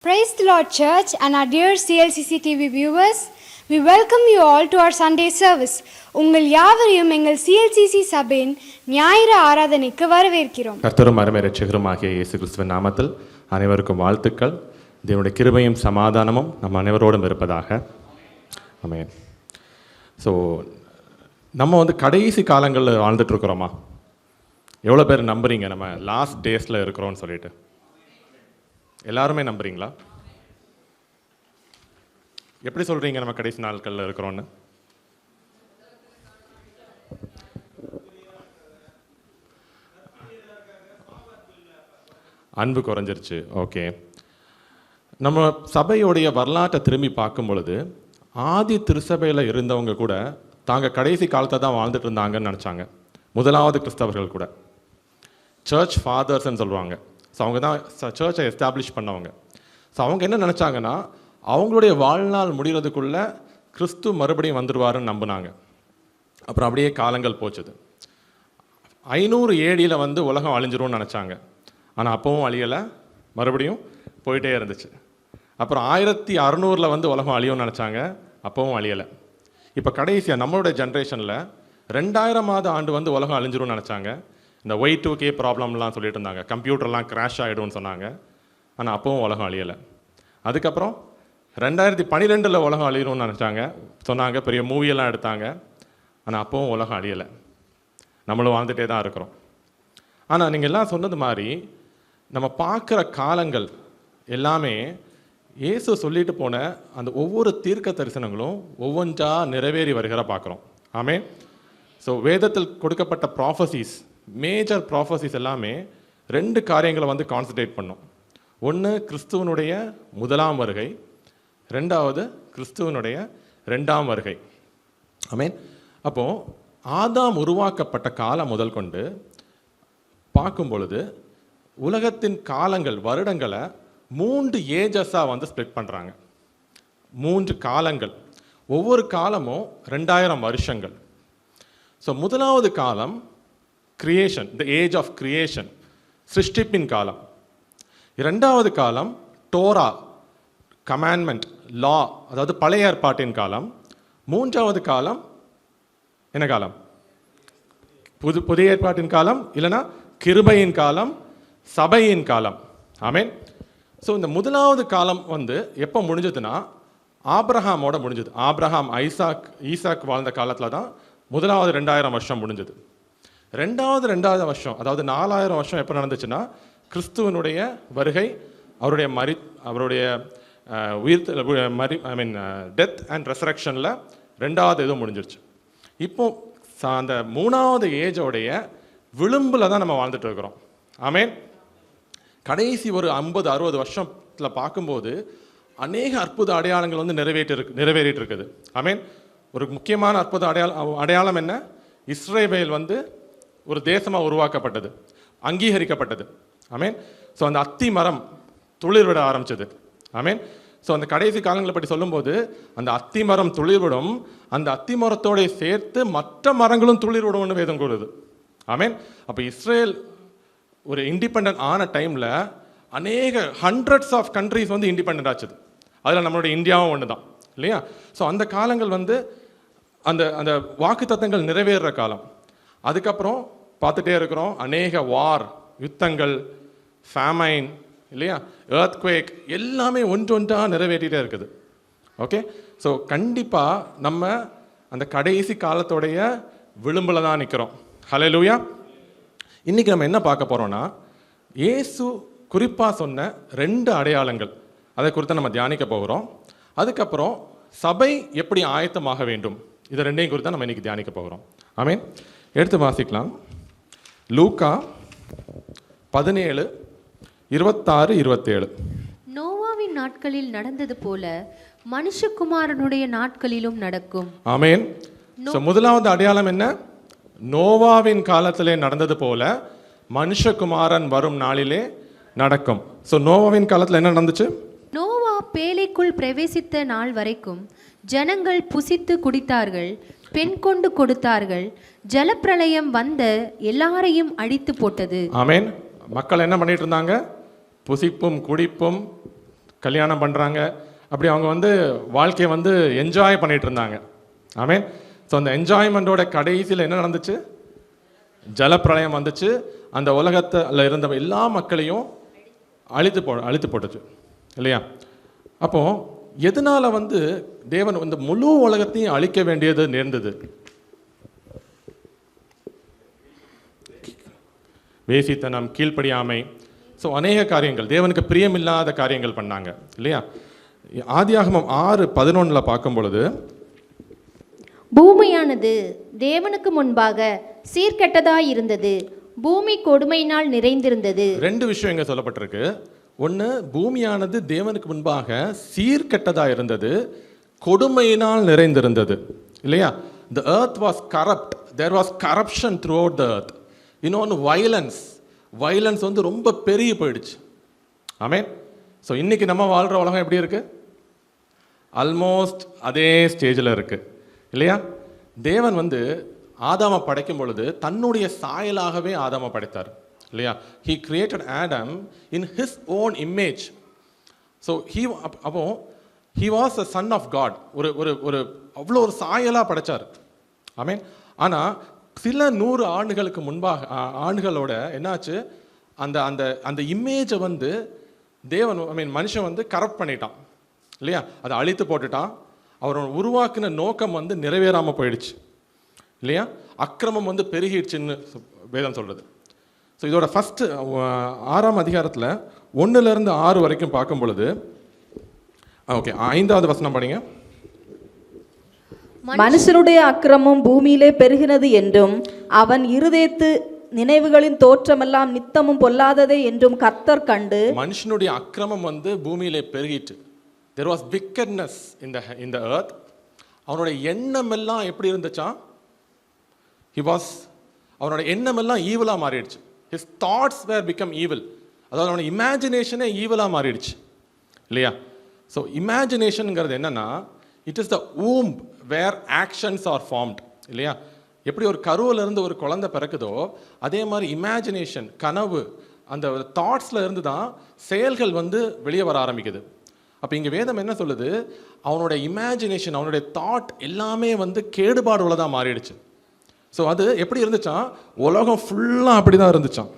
Praise the Lord Church and our dear CLCC TV viewers. We welcome you all to our Sunday service. உங்கள் யாவரையும் எங்கள் CLCC சபையின் ஞாயிறு ஆராதனைக்கு வரவேற்கிறோம். கர்த்தரும் அருமை இரட்சகருமாகிய இயேசு கிறிஸ்துவின் நாமத்தில் அனைவருக்கும் வாழ்த்துக்கள். தேவனுடைய கிருபையும் சமாதானமும் நம் அனைவரோடும் இருப்பதாக. ஆமென். ஸோ நம்ம கடைசி காலங்களில் வாழ்ந்துட்டு இருக்கிறோமா? எவ்வளோ பேர் நம்புறீங்க நம்ம லாஸ்ட் டேஸில் இருக்கிறோன்னு சொல்லிட்டு? எல்லாருமே நம்புறீங்களா? எப்படி சொல்றீங்க நம்ம கடைசி நாட்களில் இருக்கிறோன்னு? அன்பு குறைஞ்சிருச்சு. ஓகே, நம்ம சபையோடைய வரலாற்றை திரும்பி பார்க்கும் பொழுது ஆதி திருச்சபையில் இருந்தவங்க கூட தாங்க கடைசி காலத்தை தான் வாழ்ந்துட்டு இருந்தாங்கன்னு நினச்சாங்க. முதலாவது கிறிஸ்தவர்கள் கூட சர்ச் ஃபாதர்ஸ்ன்னு சொல்லுவாங்க. ஸோ அவங்க தான் சர்ச்சை எஸ்டாப்ளிஷ் பண்ணவங்க. ஸோ அவங்க என்ன நினச்சாங்கன்னா, அவங்களுடைய வாழ்நாள் முடிகிறதுக்குள்ளே கிறிஸ்து மறுபடியும் வந்துடுவாருன்னு நம்பினாங்க. அப்புறம் அப்படியே காலங்கள் போச்சுது. 500 AD உலகம் அழிஞ்சிரும்னு நினச்சாங்க. ஆனால் அப்பவும் அழியலை, மறுபடியும் போயிட்டே இருந்துச்சு. அப்புறம் 1600 உலகம் அழியும்னு நினச்சாங்க, அப்பவும் அழியலை. இப்போ கடைசியாக நம்மளுடைய ஜென்ரேஷனில் 2000ஆவது ஆண்டு உலகம் அழிஞ்சிரும்னு நினச்சாங்க. இந்த Y2K ப்ராப்ளம்லாம் சொல்லிட்டு இருந்தாங்க, கம்ப்யூட்டர்லாம் கிராஷ் ஆகிடும்னு சொன்னாங்க. ஆனால் அப்பவும் உலகம் அழியலை. அதுக்கப்புறம் 2012 உலகம் அழியணும்னு நினச்சாங்க, சொன்னாங்க, பெரிய மூவியெல்லாம் எடுத்தாங்க. ஆனால் அப்பவும் உலகம் அழியலை, நம்மளும் வாழ்ந்துகிட்டே தான் இருக்கிறோம். ஆனால் நீங்கள் எல்லாம் சொன்னது மாதிரி நம்ம பார்க்குற காலங்கள் எல்லாமே இயேசு சொல்லிட்டு போன அந்த ஒவ்வொரு தீர்க்க தரிசனங்களும் ஒவ்வொன்றா நிறைவேறி வருகிற பார்க்குறோம். ஆமென். ஸோ வேதத்தில் கொடுக்கப்பட்ட ப்ராஃபசிஸ், மேஜர் ப்ராஃபசிஸ் எல்லாமே 2 காரியங்களை கான்சன்ட்ரேட் பண்ணும். ஒன்று கிறிஸ்துவனுடைய முதலாம் வருகை, 2வது கிறிஸ்துவனுடைய 2ஆம் வருகை. ஆமென். அப்போது ஆதாம் உருவாக்கப்பட்ட காலம் முதல் கொண்டு பார்க்கும் பொழுது உலகத்தின் காலங்கள், வருடங்களை 3 ஏஜஸாக ஸ்ப்ளிட் பண்ணுறாங்க. 3 காலங்கள், ஒவ்வொரு காலமும் 2000 வருஷங்கள். ஸோ முதலாவது காலம் creation, the age of creation, சிருஷ்டிப்பின் காலம். 2வது காலம் டோரா, கமாண்ட்மெண்ட், லா, அதாவது பழைய ஏற்பாட்டின் காலம். 3வது காலம் என்ன காலம்? புதிய ஏற்பாட்டின் காலம், இல்லைனா கிருபையின் காலம், சபையின் காலம். ஆமென். ஸோ இந்த முதலாவது காலம் எப்போ முடிஞ்சதுன்னா ஆபிரஹாமோட முடிஞ்சது. ஆபிரஹாம் ஈசாக் வாழ்ந்த காலத்தில் தான் முதலாவது 2000 வருஷம் முடிஞ்சது. 2வது வருஷம், அதாவது 4000 வருஷம் எப்போ நடந்துச்சுன்னா கிறிஸ்துவனுடைய வருகை, அவருடைய டெத் அண்ட் ரெசரக்ஷனில் 2வது இதுவும் முடிஞ்சிருச்சு. இப்போ அந்த 3வது ஏஜோடைய விளிம்பில் தான் நம்ம வாழ்ந்துட்டு இருக்கிறோம். ஆமென். கடைசி ஒரு 50-60 வருஷத்தில் பார்க்கும்போது அநேக அற்புத அடையாளங்கள் நிறைவேறிட்டு இருக்குது. ஆமென். ஒரு முக்கியமான அற்புத அடையாளம் என்ன? இஸ்ரவேல் ஒரு தேசமாக உருவாக்கப்பட்டது, அங்கீகரிக்கப்பட்டது. ஆமென். ஸோ அந்த அத்தி மரம் துளிர் விட ஆரம்பிச்சது. ஆமென். ஸோ அந்த கடைசி காலங்களை பற்றி சொல்லும்போது அந்த அத்தி மரம் துளிர் விடும், அந்த அத்தி மரத்தோட சேர்த்து மற்ற மரங்களும் துளிர் விடும்னு வேதம் கூறுது. ஆமென். அப்போ இஸ்ரேல் ஒரு இண்டிபெண்ட் ஆன டைமில் அநேக ஹண்ட்ரட்ஸ் ஆஃப் கண்ட்ரிஸ் இண்டிபெண்ட் ஆச்சுது. அதில் நம்மளுடைய இந்தியாவும் ஒன்று தான், இல்லையா? ஸோ அந்த காலங்கள் அந்த அந்த வாக்கு தத்தங்கள் நிறைவேறுற காலம். அதுக்கப்புறம் பார்த்துட்டே இருக்கிறோம், அநேக வார், யுத்தங்கள், ஃபேமைன், இல்லையா, எர்த்குவேக், எல்லாமே ஒன்றொன்றாக நிறைவேற்றிட்டே இருக்குது. ஓகே. ஸோ கண்டிப்பாக நம்ம அந்த கடைசி காலத்தோடைய விளிம்பில் தான் நிற்கிறோம். ஹல்லேலூயா. இன்றைக்கி நம்ம என்ன பார்க்க போகிறோன்னா, இயேசு குறிப்பாக சொன்ன 2 அடையாளங்கள், அதை குறித்து நம்ம தியானிக்க போகிறோம். அதுக்கப்புறம் சபை எப்படி ஆயத்தமாக வேண்டும், இதை 2ஐயும் குறித்து நம்ம இன்றைக்கி தியானிக்க போகிறோம். ஆமென். எடுத்து வாசிக்கலாம். லூக்கா 17:26-27. நோவாவின் நாட்களில் நடந்தது போல மனுஷகுமாரனுடைய நாட்களிலும் நடக்கும். ஆமென். முதலாவது அடையாளம் என்ன? நோவாவின் காலத்திலே நடந்தது போல மனுஷகுமாரன் வரும் நாளிலே நடக்கும். ஸோ நோவாவின் காலத்தில் என்ன நடந்துச்சு? நோவா பேழைக்குள் பிரவேசித்த நாள் வரைக்கும் ஜனங்கள் புசித்து குடித்தார்கள், பெண் கொண்டு கொடுத்தார்கள். ஜலப்பிரளயம் எல்லாரையும் அழித்து போட்டது. ஆமென். மக்கள் என்ன பண்ணிட்டு இருந்தாங்க? புசிப்பும் குடிப்பும் கல்யாணம் பண்ணுறாங்க, அப்படி அவங்க வந்து வாழ்க்கையை வந்து என்ஜாய் பண்ணிட்டு இருந்தாங்க. ஆமென். ஸோ அந்த என்ஜாய்மெண்ட்டோட கடைசியில் என்ன நடந்துச்சு? ஜலப்பிரளயம் வந்துச்சு. அந்த உலகத்தில் இருந்த எல்லா மக்களையும் அழித்து போட்டுச்சு இல்லையா? அப்போ எதனால வந்து தேவன் வந்து முழு உலகத்தையும் அழிக்க வேண்டியது நேர்ந்தது? வேசித்தனம், கீழ்ப்படியாமை, ஸோ அநேக காரியங்கள், தேவனுக்கு பிரியமில்லாத காரியங்கள் பண்ணாங்க இல்லையா? ஆதியாகமம் 6:11 பார்க்கும் பொழுது, பூமியானது தேவனுக்கு முன்பாக சீர்கெட்டதாய் இருந்தது, பூமி கொடுமையினால் நிறைந்திருந்தது. 2 விஷயம் இங்கே சொல்லப்பட்டிருக்கு. ஒன்று, பூமியானது தேவனுக்கு முன்பாக சீர்கெட்டதா இருந்தது, கொடுமையினால் நிறைந்திருந்தது இல்லையா? The earth was corrupt, there was corruption throughout the earth. இன்னொன்று வயலன்ஸ் வந்து ரொம்ப பெருகி போயிடுச்சு. ஆமென். ஸோ இன்னைக்கு நம்ம வாழ்கிற உலகம் எப்படி இருக்கு? ஆல்மோஸ்ட் அதே ஸ்டேஜில் இருக்கு இல்லையா? தேவன் வந்து ஆதாமை படைக்கும் பொழுது தன்னுடைய சாயலாகவே ஆதாமை படைத்தார் இல்லையா? He created Adam in his own image. So அப்போ he was a son of God. ஒரு அவ்வளோ ஒரு சாயலாக படைச்சார். ஆமென். ஆனால் சில 100 ஆண்டுகளுக்கு முன்பாக ஆண்டுகளோட என்னாச்சு? அந்த அந்த அந்த இமேஜை வந்து தேவன் மனுஷன் வந்து கரப்ட் பண்ணிட்டான் இல்லையா? அதை அழித்து போட்டுட்டான். அவரோட உருவாக்கின நோக்கம் வந்து நிறைவேறாமல் போயிடுச்சு இல்லையா? அக்கிரமம் வந்து பெருகிடுச்சுன்னு வேதம் சொல்றது. ஸோ இதோட ஃபர்ஸ்ட் 6ஆம் அதிகாரத்தில் 1 6 வரைக்கும் பார்க்கும் பொழுது, ஓகே 5வது வசனம் படிங்க. மனுஷனுடைய அக்கிரமம் பூமியிலே பெருகினது என்றும் அவன் இருதயத்து நினைவுகளின் தோற்றமெல்லாம் நித்தமும் பொல்லாததே என்றும் கர்த்தர் கண்டு. மனுஷனுடைய அக்கிரமம் வந்து பூமியிலே பெருகிட்டு, there was wickedness in the earth. அவனுடைய எண்ணம் எல்லாம் எப்படி இருந்துச்சாம்? அவனோட எண்ணம் எல்லாம் ஈவிலா மாறிடுச்சு. his thoughts were become evil. அதாவது அவனோட இமேஜினேஷனே ஈவிலா மாறிடுச்சு இல்லையா? ஸோ இமேஜினேஷனுங்கிறது என்னன்னா, it is the womb where actions are formed இல்லையா? எப்படி ஒரு கருவில் இருந்து ஒரு குழந்தை பிறக்குதோ அதே மாதிரி இமேஜினேஷன், கனவு, அந்த தாட்ஸில் இருந்து தான் செயல்கள் வந்து வெளியே வர ஆரம்பிக்குது. அப்போ இங்கே வேதம் என்ன சொல்லுது? அவனோட இமேஜினேஷன், அவனுடைய தாட் எல்லாமே வந்து கேடுபாடு உள்ளதாக மாறிடுச்சு. ஸோ அது எப்படி இருந்துச்சான்? உலகம் ஃபுல்லாக அப்படி தான் இருந்துச்சான்.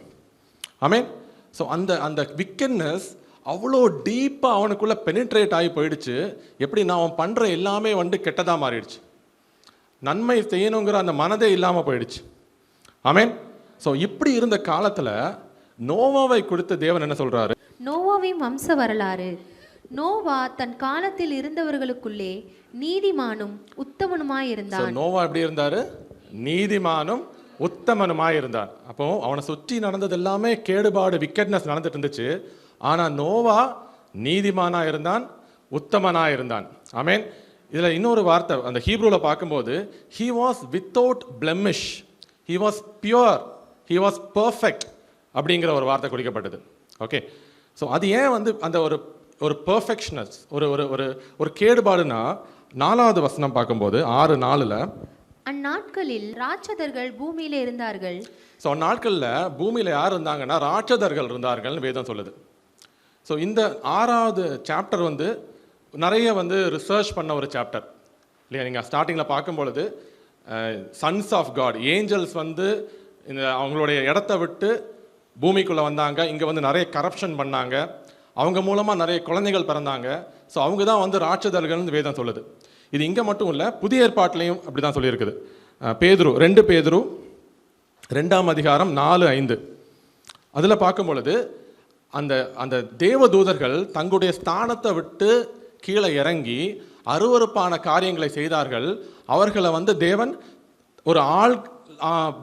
ஆமென். ஸோ அந்த விக்கெட்னஸ் அவ்வளோ டீப்பாக அவனுக்குள்ளே பெனிட்ரேட் ஆகி போயிடுச்சு. எப்படின்னா அவன் பண்ணுற எல்லாமே வந்து கெட்டதாக மாறிடுச்சு. நன்மை செய்யணுங்கிற அந்த மனதே இல்லாமல் போயிடுச்சு. ஆமென். ஸோ இப்படி இருந்த காலத்தில் நோவாவை குறித்து தேவன் என்ன சொல்றாரு? நோவாவின் வம்ச வரலாறு. நோவா தன் காலத்தில் இருந்தவர்களுக்குள்ளே நீதிமானும் உத்தமனுமாய் இருந்தான். நோவா எப்படி இருந்தாரு? நீதிமானும் உத்தமனுமாய் இருந்தான். அப்போ அவனை சுற்றி நடந்தது எல்லாமே கேடுபாடு, விக்கெட்னஸ் நடந்துட்டு இருந்துச்சு. ஆனா நோவா நீதிமானா இருந்தான், உத்தமனா இருந்தான். ஆமென். இதுல இன்னொரு வார்த்தை அந்த ஹீப்ரூல பார்க்கும்போது, he was without blemish, he was pure, he was perfect அப்படிங்கிற ஒரு வார்த்தை குறிக்கப்பட்டது. ஓகே. ஸோ அது ஏன் வந்து அந்த ஒரு பெர்ஃபெக்ஷனஸ், ஒரு கேடுபாடுனா, 4வது வசனம் பார்க்கும்போது 6:4 அந்நாட்களில் ராட்சதர்கள் பூமியில இருந்தார்கள். ஸோ அந்நாட்களில் பூமியில் யார் இருந்தாங்கன்னா ராட்சதர்கள் இருந்தார்கள்னு வேதம் சொல்லுது. ஸோ இந்த 6வது சாப்டர் வந்து நிறைய வந்து ரிசர்ச் பண்ண ஒரு சாப்டர் இல்லையா? நீங்கள் ஸ்டார்டிங்கில் பார்க்கும்பொழுது சன்ஸ் ஆஃப் காட், ஏஞ்சல்ஸ் வந்து இந்த அவங்களுடைய இடத்த விட்டு பூமிக்குள்ளே வந்தாங்க. இங்கே வந்து நிறைய கரப்ஷன் பண்ணாங்க. அவங்க மூலமாக நிறைய குழந்தைகள் பிறந்தாங்க. ஸோ அவங்க தான் வந்து ராட்சதர்கள்னு வேதம் சொல்லுது. இது இங்கே மட்டும் இல்லை, புதிய ஏற்பாட்டிலையும் அப்படி தான் சொல்லியிருக்குது. 2 பேதுரு 2ஆம் அதிகாரம் 4-5 அதில் பார்க்கும் பொழுது அந்த தேவதூதர்கள் தங்களுடைய ஸ்தானத்தை விட்டு கீழே இறங்கி அருவருப்பான காரியங்களை செய்தார்கள். அவர்களை வந்து தேவன் ஒரு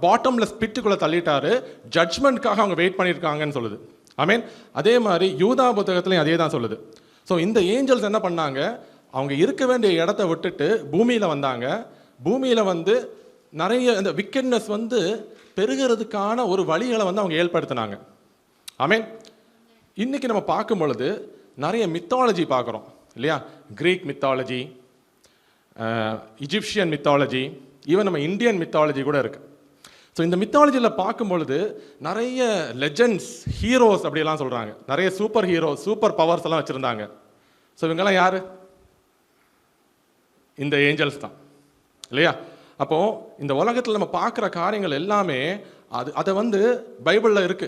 பாட்டம்லெஸ் பிட்டுக்குள்ளே தள்ளிட்டாரு. ஜட்ஜ்மெண்ட்காக அவங்க வெயிட் பண்ணியிருக்காங்கன்னு சொல்லுது. ஆமென். அதே மாதிரி யூதா புத்தகத்துலையும் அதே தான் சொல்லுது. ஸோ இந்த ஏஞ்சல்ஸ் என்ன பண்ணாங்க? அவங்க இருக்க வேண்டிய இடத்த விட்டுட்டு பூமியில் வந்தாங்க. பூமியில் வந்து நிறைய இந்த விக்கெட்னஸ் வந்து பெருகிறதுக்கான ஒரு வழிகளை வந்து அவங்க ஏற்படுத்தினாங்க. ஆமென். இன்னைக்கு நம்ம பார்க்கும் பொழுது நிறைய மித்தாலஜி பார்க்குறோம் இல்லையா? Greek mythology, Egyptian mythology, even நம்ம இந்தியன் மித்தாலஜி கூட இருக்கு. ஸோ இந்த மித்தாலஜியில் பார்க்கும் பொழுது நிறைய லெஜெண்ட்ஸ், ஹீரோஸ் அப்படிலாம் சொல்கிறாங்க. நிறைய சூப்பர் ஹீரோஸ், சூப்பர் பவர்ஸ் எல்லாம் வச்சுருந்தாங்க ஸோ இவங்கெல்லாம் யாரு? இந்த ஏஞ்சல்ஸ் தான் இல்லையா? அப்போ இந்த உலகத்தில் நம்ம பார்க்குற காரியங்கள் எல்லாமே அதை வந்து பைபிளில் இருக்கு.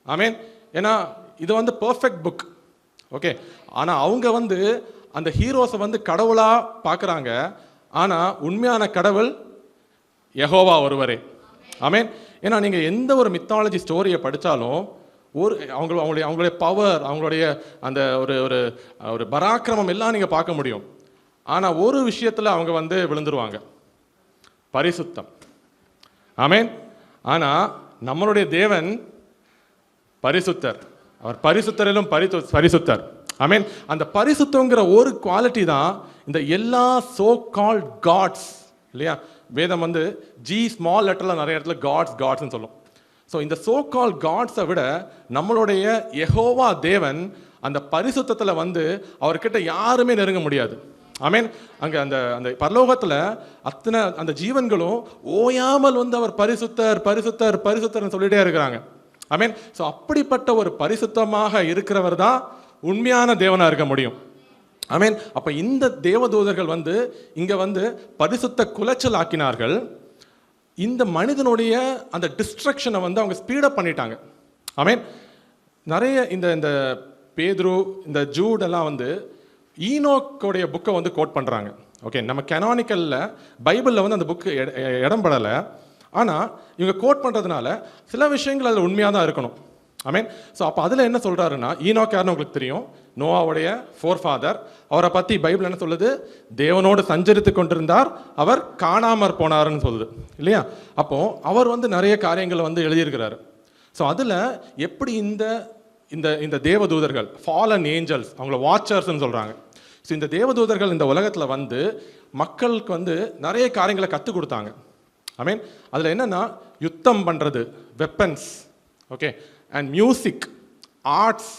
ஆமேன். ஏன்னா இது வந்து பர்ஃபெக்ட் புக். ஓகே. ஆனால் அவங்க வந்து அந்த ஹீரோஸை வந்து கடவுளாக பார்க்குறாங்க. ஆனால் உண்மையான கடவுள் யெகோவா ஒருவரே. ஆமேன். ஏன்னா நீங்கள் எந்த ஒரு மித்தாலஜி ஸ்டோரியை படித்தாலும் அவங்களுடைய பவர், அவங்களுடைய அந்த ஒரு ஒரு பராக்கிரமம் எல்லாம் நீங்கள் பார்க்க முடியும். ஆனால் ஒரு விஷயத்தில் அவங்க வந்து விழுந்துருவாங்க, பரிசுத்தம். ஆமேன். ஆனால் நம்மளுடைய தேவன் பரிசுத்தர். அவர் பரிசுத்தரிலும் பரிசுத்தர். ஆமேன். அந்த பரிசுத்தங்கிற ஒரு குவாலிட்டி தான் இந்த எல்லா சோ கால்ட் காட்ஸ் இல்லையா? வேதம் வந்து ஜி ஸ்மால் லெட்டரில் நிறைய இடத்துல காட்ஸ்ன்னு சொல்லும். ஸோ இந்த சோ கால் காட்ஸை விட நம்மளுடைய யெகோவா தேவன் அந்த பரிசுத்தத்தில் வந்து அவர்கிட்ட யாருமே நெருங்க முடியாது. ஆமேன். அங்கே அந்த அந்த பரலோகத்தில் அத்தனை அந்த ஜீவன்களும் ஓயாமல் வந்து அவர் பரிசுத்தர் பரிசுத்தர் பரிசுத்தர்னு சொல்லிட்டே இருக்கிறாங்க. ஆமேன். ஸோ அப்படிப்பட்ட ஒரு பரிசுத்தமாக இருக்கிறவர் தான் உண்மையான தேவனாக இருக்க முடியும். ஆமேன். அப்போ இந்த தேவதூதர்கள் வந்து இங்கே வந்து பரிசுத்த குலைச்சல் ஆக்கினார்கள். இந்த மனிதனுடைய அந்த டிஸ்ட்ரக்ஷனை வந்து அவங்க ஸ்பீடப் பண்ணிட்டாங்க. ஆமேன். நிறைய இந்த பேதுரு, இந்த ஜூடெல்லாம் வந்து ஈனோக்கோடைய புக்கை வந்து கோட் பண்ணுறாங்க. ஓகே. நம்ம கெனானிக்கலில் பைபிளில் வந்து அந்த புக்கு இடம் படலை. ஆனால் இவங்க கோட் பண்ணுறதுனால சில விஷயங்கள் அதில் உண்மையாக தான் இருக்கணும். ஆமேன். ஸோ அப்போ அதில் என்ன சொல்கிறாருன்னா, ஈனோக் யாருன்னு உங்களுக்கு தெரியும், நோவாவுடைய ஃபோர்ஃபாதர். அவரை பற்றி பைபிள் என்ன சொல்லுது? தேவனோடு சஞ்சரித்து கொண்டிருந்தார், அவர் காணாமற் போனார்னு சொல்லுது இல்லையா? அப்போது அவர் வந்து நிறைய காரியங்களை வந்து எழுதியிருக்கிறாரு. ஸோ அதில் எப்படி இந்த இந்த இந்த தேவதூதர்கள், ஃபாலன் ஏஞ்சல்ஸ், அவங்கள வாட்சர்ஸ்ன்னு சொல்கிறாங்க. ஸோ இந்த தேவதூதர்கள் இந்த உலகத்தில் வந்து மக்களுக்கு வந்து நிறைய காரியங்களை கற்றுக் கொடுத்தாங்க. ஐ மீன் அதில் என்னென்னா, யுத்தம் பண்ணுறது, weapons, okay, and music, arts,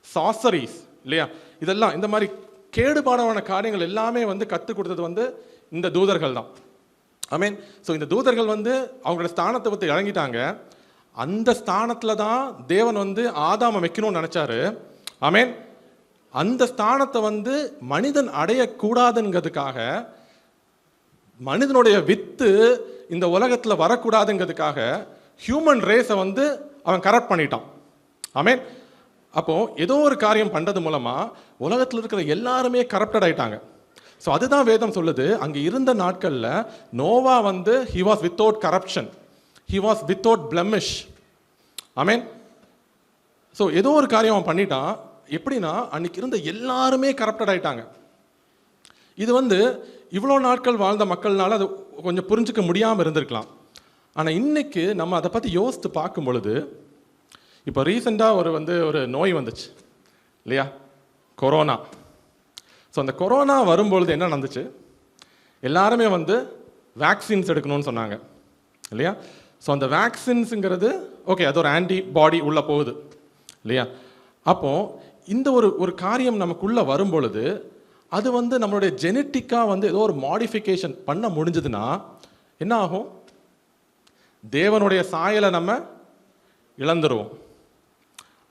sorceries இல்லையா? இதெல்லாம் இந்த மாதிரி கேடுபாடான காரியங்கள் எல்லாமே வந்து கற்றுக் கொடுத்தது வந்து இந்த தூதர்கள் தான். ஐ மீன் ஸோ இந்த தூதர்கள் வந்து அவங்களோட ஸ்தானத்தை பற்றி இறங்கிட்டாங்க. அந்த ஸ்தானத்தில் தான் தேவன் வந்து ஆதாமை வைக்கணும்னு நினச்சாரு. ஆமேன். அந்த ஸ்தானத்தை வந்து மனிதன் அடையக்கூடாதுங்கிறதுக்காக, மனிதனுடைய வித்து இந்த உலகத்தில் வரக்கூடாதுங்கிறதுக்காக ஹியூமன் ரேஸை வந்து அவன் கரெக்ட் பண்ணிட்டான். ஆமேன். அப்போ ஏதோ ஒரு காரியம் பண்ணுறது மூலமாக உலகத்தில் இருக்கிற எல்லாருமே கரப்டட் ஆயிட்டாங்க. ஸோ அதுதான் வேதம் சொல்லுது. அங்கே இருந்த நாட்களில் நோவா வந்து he was without corruption, he was without blemish. Amen. So ஏதோ ஒரு காரியம் அவன் பண்ணிட்டான். எப்படின்னா, அன்னைக்கு இருந்த எல்லாருமே கரப்டட் ஆயிட்டாங்க. இது வந்து இவ்வளோ நாட்கள் வாழ்ந்த மக்கள்னால அது கொஞ்சம் புரிஞ்சுக்க முடியாமல் இருந்திருக்கலாம். ஆனால் இன்னைக்கு நம்ம அதை பற்றி யோசித்து பார்க்கும் பொழுது, இப்போ ரீசெண்டாக ஒரு நோய் வந்துச்சு இல்லையா? கொரோனா. ஸோ அந்த கொரோனா வரும்பொழுது என்ன நடந்துச்சு? எல்லாருமே வந்து வேக்சின்ஸ் எடுக்கணும்னு சொன்னாங்க இல்லையா? ஸோ அந்த வேக்சின்ஸுங்கிறது ஓகே, அது ஒரு ஆன்டிபாடி உள்ளே போகுது இல்லையா? அப்போது இந்த ஒரு காரியம் நமக்குள்ளே வரும்பொழுது அது வந்து நம்மளுடைய ஜெனட்டிக்காக வந்து ஏதோ ஒரு மாடிஃபிகேஷன் பண்ண முடிஞ்சதுன்னா என்ன ஆகும்? தேவனுடைய சாயலை நம்ம இழந்துருவோம்.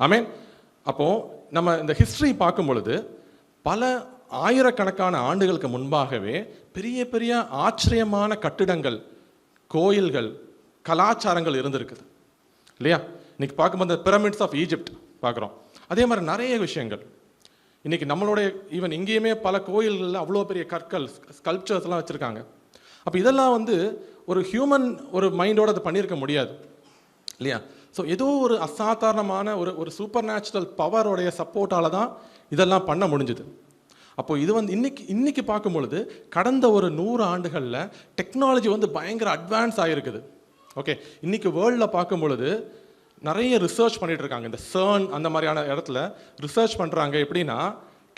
ஆமேன். அப்போது நம்ம இந்த ஹிஸ்ட்ரி பார்க்கும் பொழுது பல ஆயிரக்கணக்கான ஆண்டுகளுக்கு முன்பாகவே பெரிய பெரிய ஆச்சரியமான கட்டிடங்கள், கோயில்கள், கலாச்சாரங்கள் இருந்திருக்குது இல்லையா? இன்னைக்கு பார்க்கும்போது பிரமிட்ஸ் ஆஃப் ஈஜிப்ட் பார்க்குறோம். அதே மாதிரி நிறைய விஷயங்கள் இன்னைக்கு நம்மளுடைய ஈவன் இங்கேயுமே பல கோயில்களில் அவ்வளோ பெரிய கற்கள், ஸ்கல்ப்சர்ஸ்லாம் வச்சுருக்காங்க. அப்போ இதெல்லாம் வந்து ஒரு ஹியூமன் ஒரு மைண்டோடு அதை பண்ணியிருக்க முடியாது இல்லையா? ஸோ ஏதோ ஒரு அசாதாரணமான ஒரு சூப்பர் நேச்சுரல் பவரோடைய சப்போர்ட்டால் தான் இதெல்லாம் பண்ண முடிஞ்சுது. அப்போது இது வந்து இன்னைக்கு பார்க்கும் பொழுது கடந்த ஒரு 100 ஆண்டுகளில் டெக்னாலஜி வந்து பயங்கர அட்வான்ஸ் ஆகிருக்குது. ஓகே. இன்னைக்கு வேர்ல்டில் பார்க்கும் பொழுது நிறைய ரிசர்ச் பண்ணிட்டு இருக்காங்க. இந்த CERN அந்த மாதிரியான இடத்துல ரிசர்ச் பண்ணுறாங்க. எப்படின்னா,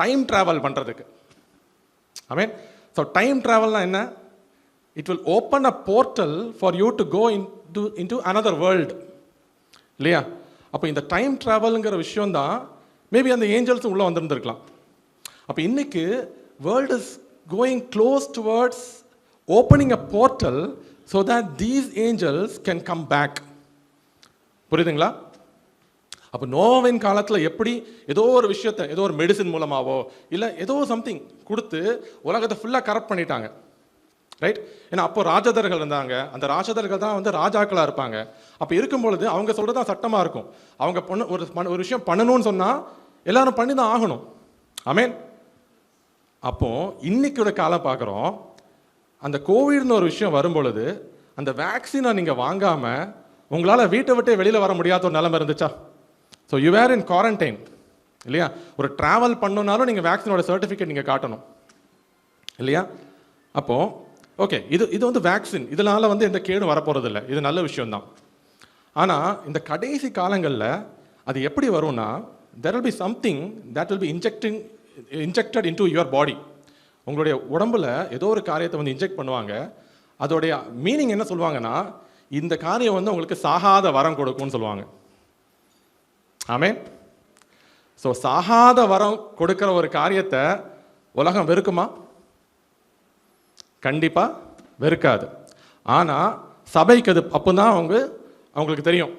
டைம் ட்ராவல் பண்ணுறதுக்கு. ஐ மீன் ஸோ டைம் ட்ராவல்னால் என்ன? It will open a portal for you to go into another world இல்லையா? அப்போ இந்த டைம் ட்ராவலுங்கிற விஷயம்தான் மேபி அந்த ஏஞ்சல்ஸும் உள்ளே வந்திருந்துருக்கலாம். அப்போ இன்னைக்கு world is going close towards opening a portal so that these angels can come back. புரியுதுங்களா? அப்போ நோவாவின் காலத்தில் எப்படி ஏதோ ஒரு விஷயத்தை ஏதோ ஒரு மெடிசின் மூலமாவோ இல்லை ஏதோ சம்திங் கொடுத்து உலகத்தை ஃபுல்லாக கரெக்ட் பண்ணிட்டாங்க, ரைட்? ஏன்னா அப்போ ராஜதர்கள் இருந்தாங்க, அந்த ராஜதர்கள் தான் வந்து ராஜாக்களாக இருப்பாங்க. அப்போ இருக்கும் பொழுது அவங்க சொல்கிறது தான் சட்டமாக இருக்கும். அவங்க ஒரு விஷயம் பண்ணணும்னு சொன்னால் எல்லாரும் பண்ணி தான் ஆகணும். ஆமென். அப்போ இன்னைக்கோட காலம் பார்க்குறோம், அந்த கோவிட்னு ஒரு விஷயம் வரும்பொழுது அந்த வேக்சினை நீங்கள் வாங்காமல் உங்களால் வீட்டை விட்டே வெளியில் வர முடியாத ஒரு நிலைமை இருந்துச்சா? So you were in quarantine இல்லையா? ஒரு ட்ராவல் பண்ணணுன்னாலும் நீங்கள் வேக்சினோட சர்டிஃபிகேட் நீங்கள் காட்டணும் இல்லையா? அப்போது ஓகே, இது வந்து வேக்சின், இதனால் வந்து எந்த கேடும் வரப்போகிறது இல்லை, இது நல்ல விஷயம்தான். ஆனால் இந்த கடைசி காலங்களில் அது எப்படி வரும்னா, there will be something that will be injected into your body. உங்களுடைய உடம்புல ஏதோ ஒரு காரியத்தை வந்து இன்ஜெக்ட் பண்ணுவாங்க. அதோடைய மீனிங் என்ன சொல்லுவாங்கன்னா, இந்த காரியம் வந்து உங்களுக்கு சாகாத வரம் கொடுக்கும்னு சொல்லுவாங்க. ஆமென். ஸோ சாகாத வரம் கொடுக்குற ஒரு காரியத்தை உலகம் வெறுக்குமா? கண்டிப்பாக வெறுக்காது. ஆனால் சபைக்கு அது அப்போ தான் அவங்களுக்கு தெரியும்,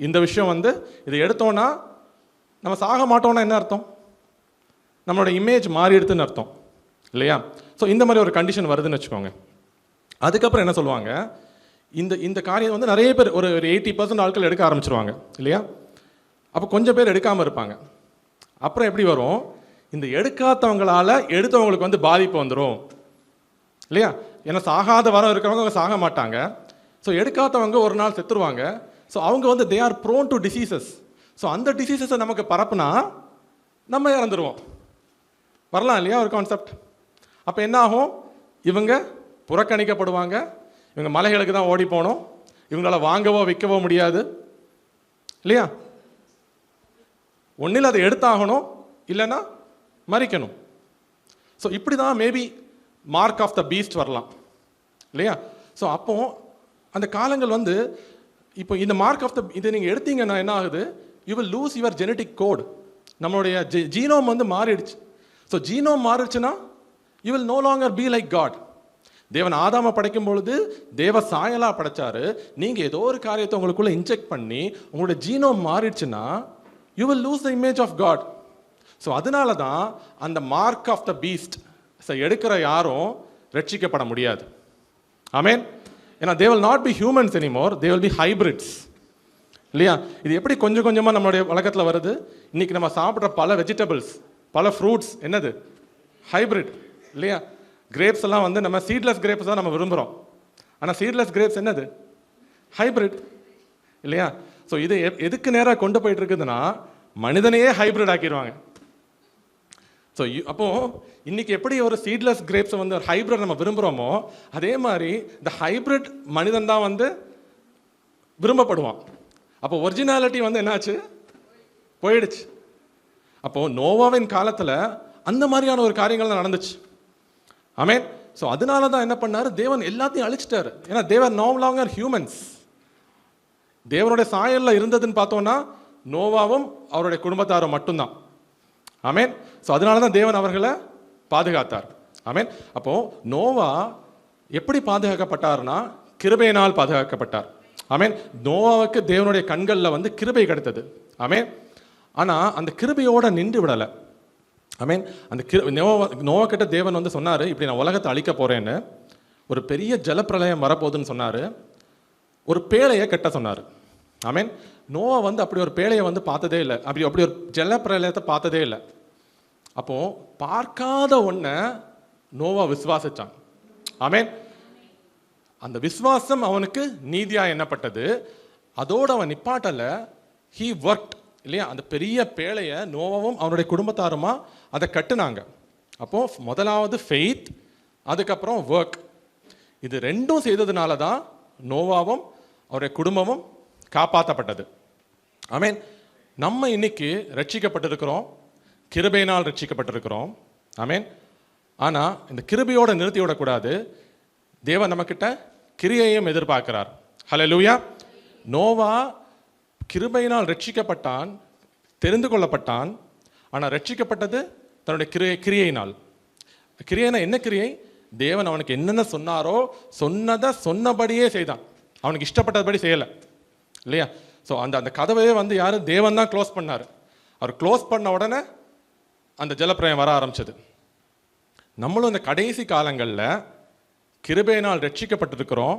இந்த விஷயம் வந்து இது எடுத்தோன்னா நம்ம சாக மாட்டோம்னா என்ன அர்த்தம்? நம்மளோட இமேஜ் மாறிடுதுன்னு அர்த்தம் இல்லையா? ஸோ இந்த மாதிரி ஒரு கண்டிஷன் வருதுன்னு வச்சுக்கோங்க. அதுக்கப்புறம் என்ன சொல்லுவாங்க, இந்த காரியம் வந்து நிறைய பேர் ஒரு 80% ஆட்கள் எடுக்க ஆரம்பிச்சிருவாங்க இல்லையா? அப்போ கொஞ்சம் பேர் எடுக்காமல் இருப்பாங்க. அப்புறம் எப்படி வரும், இந்த எடுக்காதவங்களால் எடுத்தவங்களுக்கு வந்து பாதிப்பு வந்துடும் இல்லையா? ஏன்னா சாகாத வரம் இருக்கிறவங்க சாக மாட்டாங்க. ஸோ எடுக்காதவங்க ஒரு நாள் செத்துருவாங்க. ஸோ அவங்க வந்து they are prone to diseases. So அந்த டிசீசஸை நமக்கு பரப்புனா நம்ம இறந்துருவோம். வரலாம் இல்லையா ஒரு கான்செப்ட்? அப்போ என்ன ஆகும், இவங்க புறக்கணிக்கப்படுவாங்க, இவங்க மலைகளுக்கு தான் ஓடி போகணும், இவங்களால வாங்கவோ விற்கவோ முடியாது இல்லையா? ஒன்றில் அதை எடுத்தாகணும், இல்லைன்னா மறிக்கணும். ஸோ இப்படி தான் maybe mark of the beast வரலாம் இல்லையா? ஸோ அப்போ அந்த காலங்கள் வந்து இப்போ இந்த மார்க் ஆஃப் த இதை நீங்கள் எடுத்தீங்கன்னா என்ன ஆகுது, you will lose your genetic code. நம்மளுடைய ஜீனோம் வந்து மாறிடுச்சு. ஸோ ஜீனோம் மாறிடுச்சுன்னா you will no longer be like God. தேவன் ஆதாமை படைக்கும் பொழுது தேவ சாயலாக படைச்சாரு. நீங்கள் ஏதோ ஒரு காரியத்தை உங்களுக்குள்ளே இன்ஜெக்ட் பண்ணி உங்களுடைய ஜீனோம் மாறிடுச்சுன்னா you will lose the image of God. So அதனால தான் அந்த மார்க் ஆஃப் த பீஸ்ட் எடுக்கிற யாரும் ரட்சிக்கப்பட முடியாது. ஆமென். ஏன்னா they will not be humans anymore, they will be hybrids இல்லையா? இது எப்படி கொஞ்சம் கொஞ்சமாக நம்மளுடைய வழக்கத்தில் வருது. இன்னைக்கு நம்ம சாப்பிட்ற பல வெஜிடபிள்ஸ், பல ஃப்ரூட்ஸ் என்னது, ஹைப்ரிட் இல்லையா? கிரேப்ஸ் எல்லாம் வந்து நம்ம சீட்லெஸ் கிரேப்ஸ் தான் நம்ம விரும்புகிறோம். ஆனால் சீட்லெஸ் கிரேப்ஸ் என்னது, ஹைப்ரிட் இல்லையா? ஸோ இது எதுக்கு நேராக கொண்டு போயிட்டு இருக்குதுன்னா மனிதனையே ஹைப்ரிட் ஆக்கிடுவாங்க. ஸோ அப்போ இன்னைக்கு எப்படி ஒரு சீட்லெஸ் கிரேப்ஸை வந்து ஒரு ஹைப்ரிட் நம்ம விரும்புகிறோமோ, அதே மாதிரி இந்த ஹைப்ரிட் மனிதன் தான் வந்து விரும்பப்படுவான். அப்போ ஒரிஜினாலிட்டி வந்து என்னாச்சு, போயிடுச்சு. அப்போ நோவாவின் காலத்தில் அந்த மாதிரியான ஒரு காரியங்கள் தான் நடந்துச்சு. ஆமென். ஸோ அதனால தான் என்ன பண்ணாரு, தேவன் எல்லாத்தையும் அழிச்சிட்டாரு. ஏன்னா தேவர் நோ லாங்கர் ஹியூமன்ஸ். தேவனுடைய சாயலில் இருந்ததுன்னு பார்த்தோன்னா நோவாவும் அவருடைய குடும்பத்தாரும் மட்டும்தான். ஆமென். ஸோ அதனால தான் தேவன் அவர்களை பாதுகாத்தார். ஆமென். அப்போ நோவா எப்படி பாதுகாக்கப்பட்டார்னா கிருபையினால் பாதுகாக்கப்பட்டார். ஆமென். நோவாவுக்கு தேவனுடைய கண்களில் வந்து கிருபை கிடைத்தது. ஆமென். ஆனால் அந்த கிருபையோட நின்று விடலை. ஆமென். அந்த நோவா கிட்ட தேவன் வந்து சொன்னார், இப்படி நான் உலகத்தை அழிக்க போகிறேன்னு, ஒரு பெரிய ஜலப்பிரளயம் வரப்போகுதுன்னு சொன்னார். ஒரு பேழையை கட்ட சொன்னார். ஆமென். நோவா வந்து அப்படி ஒரு பேழையை வந்து பார்த்ததே இல்லை, அப்படி ஒரு ஜலப்பிரளயத்தை பார்த்ததே இல்லை. அப்போ பார்க்காத ஒன்றை நோவா விசுவாசிச்சான். ஆமென். அந்த விசுவாசம் அவனுக்கு நீதியா எண்ணப்பட்டது. அதோடு அவன் நிப்பாட்டல, ஹீ ஒர்க்ட் இல்லையா? அந்த பெரிய பேழையை நோவாவும் அவனுடைய குடும்பத்தாருமா அதை கட்டுனாங்க. அப்போ முதலாவது ஃபெய்த், அதுக்கப்புறம் ஒர்க். இது ரெண்டும் செய்ததுனால தான் நோவாவும் அவருடைய குடும்பமும் காப்பாற்றப்பட்டது. ஆமென். நம்ம இன்னைக்கு ரட்சிக்கப்பட்டிருக்கிறோம், கிருபையினால் ரட்சிக்கப்பட்டிருக்கிறோம். ஆமென். ஆனால் இந்த கிருபையோட நிறுத்தி விடக்கூடாது. தேவன் நம்மக்கிட்ட கிரியையும் எதிர்பார்க்கிறார். ஹல்லேலூயா. நோவா கிருபையினால் ரட்சிக்கப்பட்டான், தெரிந்து கொள்ளப்பட்டான். ஆனால் ரட்சிக்கப்பட்டது தன்னுடைய கிரியையினால். கிரியைனா என்ன கிரியை? தேவன் அவனுக்கு என்னென்ன சொன்னாரோ சொன்னதை சொன்னபடியே செய்தான். அவனுக்கு இஷ்டப்பட்டபடி செய்யலை இல்லையா? ஸோ அந்த கதவையே வந்து யார்? தேவன் தான் க்ளோஸ் பண்ணார். அவர் க்ளோஸ் பண்ண உடனே அந்த ஜலப்பிரளயம் வர ஆரம்பிச்சது. நம்மளும் இந்த கடைசி காலங்களில் கிருபையினால் ரட்சிக்கப்பட்டிருக்கிறோம்.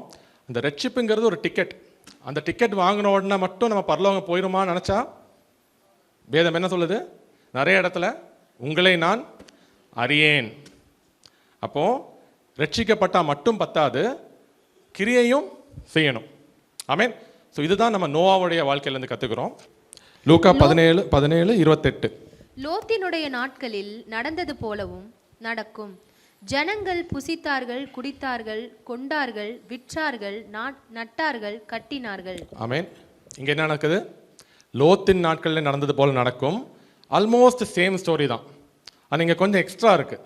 அந்த ரட்சிப்புங்கிறது ஒரு டிக்கெட். அந்த டிக்கெட் வாங்கின உடனே மட்டும் நம்ம பரலோகம் போயிடுமான்னு நினச்சா வேதம் என்ன சொல்லுது? நிறைய இடத்துல உங்களை நான் அறியேன். அப்போ ரட்சிக்கப்பட்டால் மட்டும் பத்தாது, கிரியையும் செய்யணும். ஆமென். ஸோ இதுதான் நம்ம நோவாவுடைய வாழ்க்கையிலேருந்து கற்றுக்கிறோம். லூக்கா 17:28. லோத்தினுடைய நாட்களில் நடந்தது போலவும் நடக்கும். ஜனங்கள் புசித்தார்கள், குடித்தார்கள், கொண்டார்கள், விற்றார்கள், நட்டார்கள், கட்டினார்கள். ஆமென். இங்கே என்ன நடக்குது? லோத்தின் நாட்களில் நடந்தது போல நடக்கும். ஆல்மோஸ்ட் சேம் ஸ்டோரி தான். ஆனால் இங்கே கொஞ்சம் எக்ஸ்ட்ரா இருக்கு.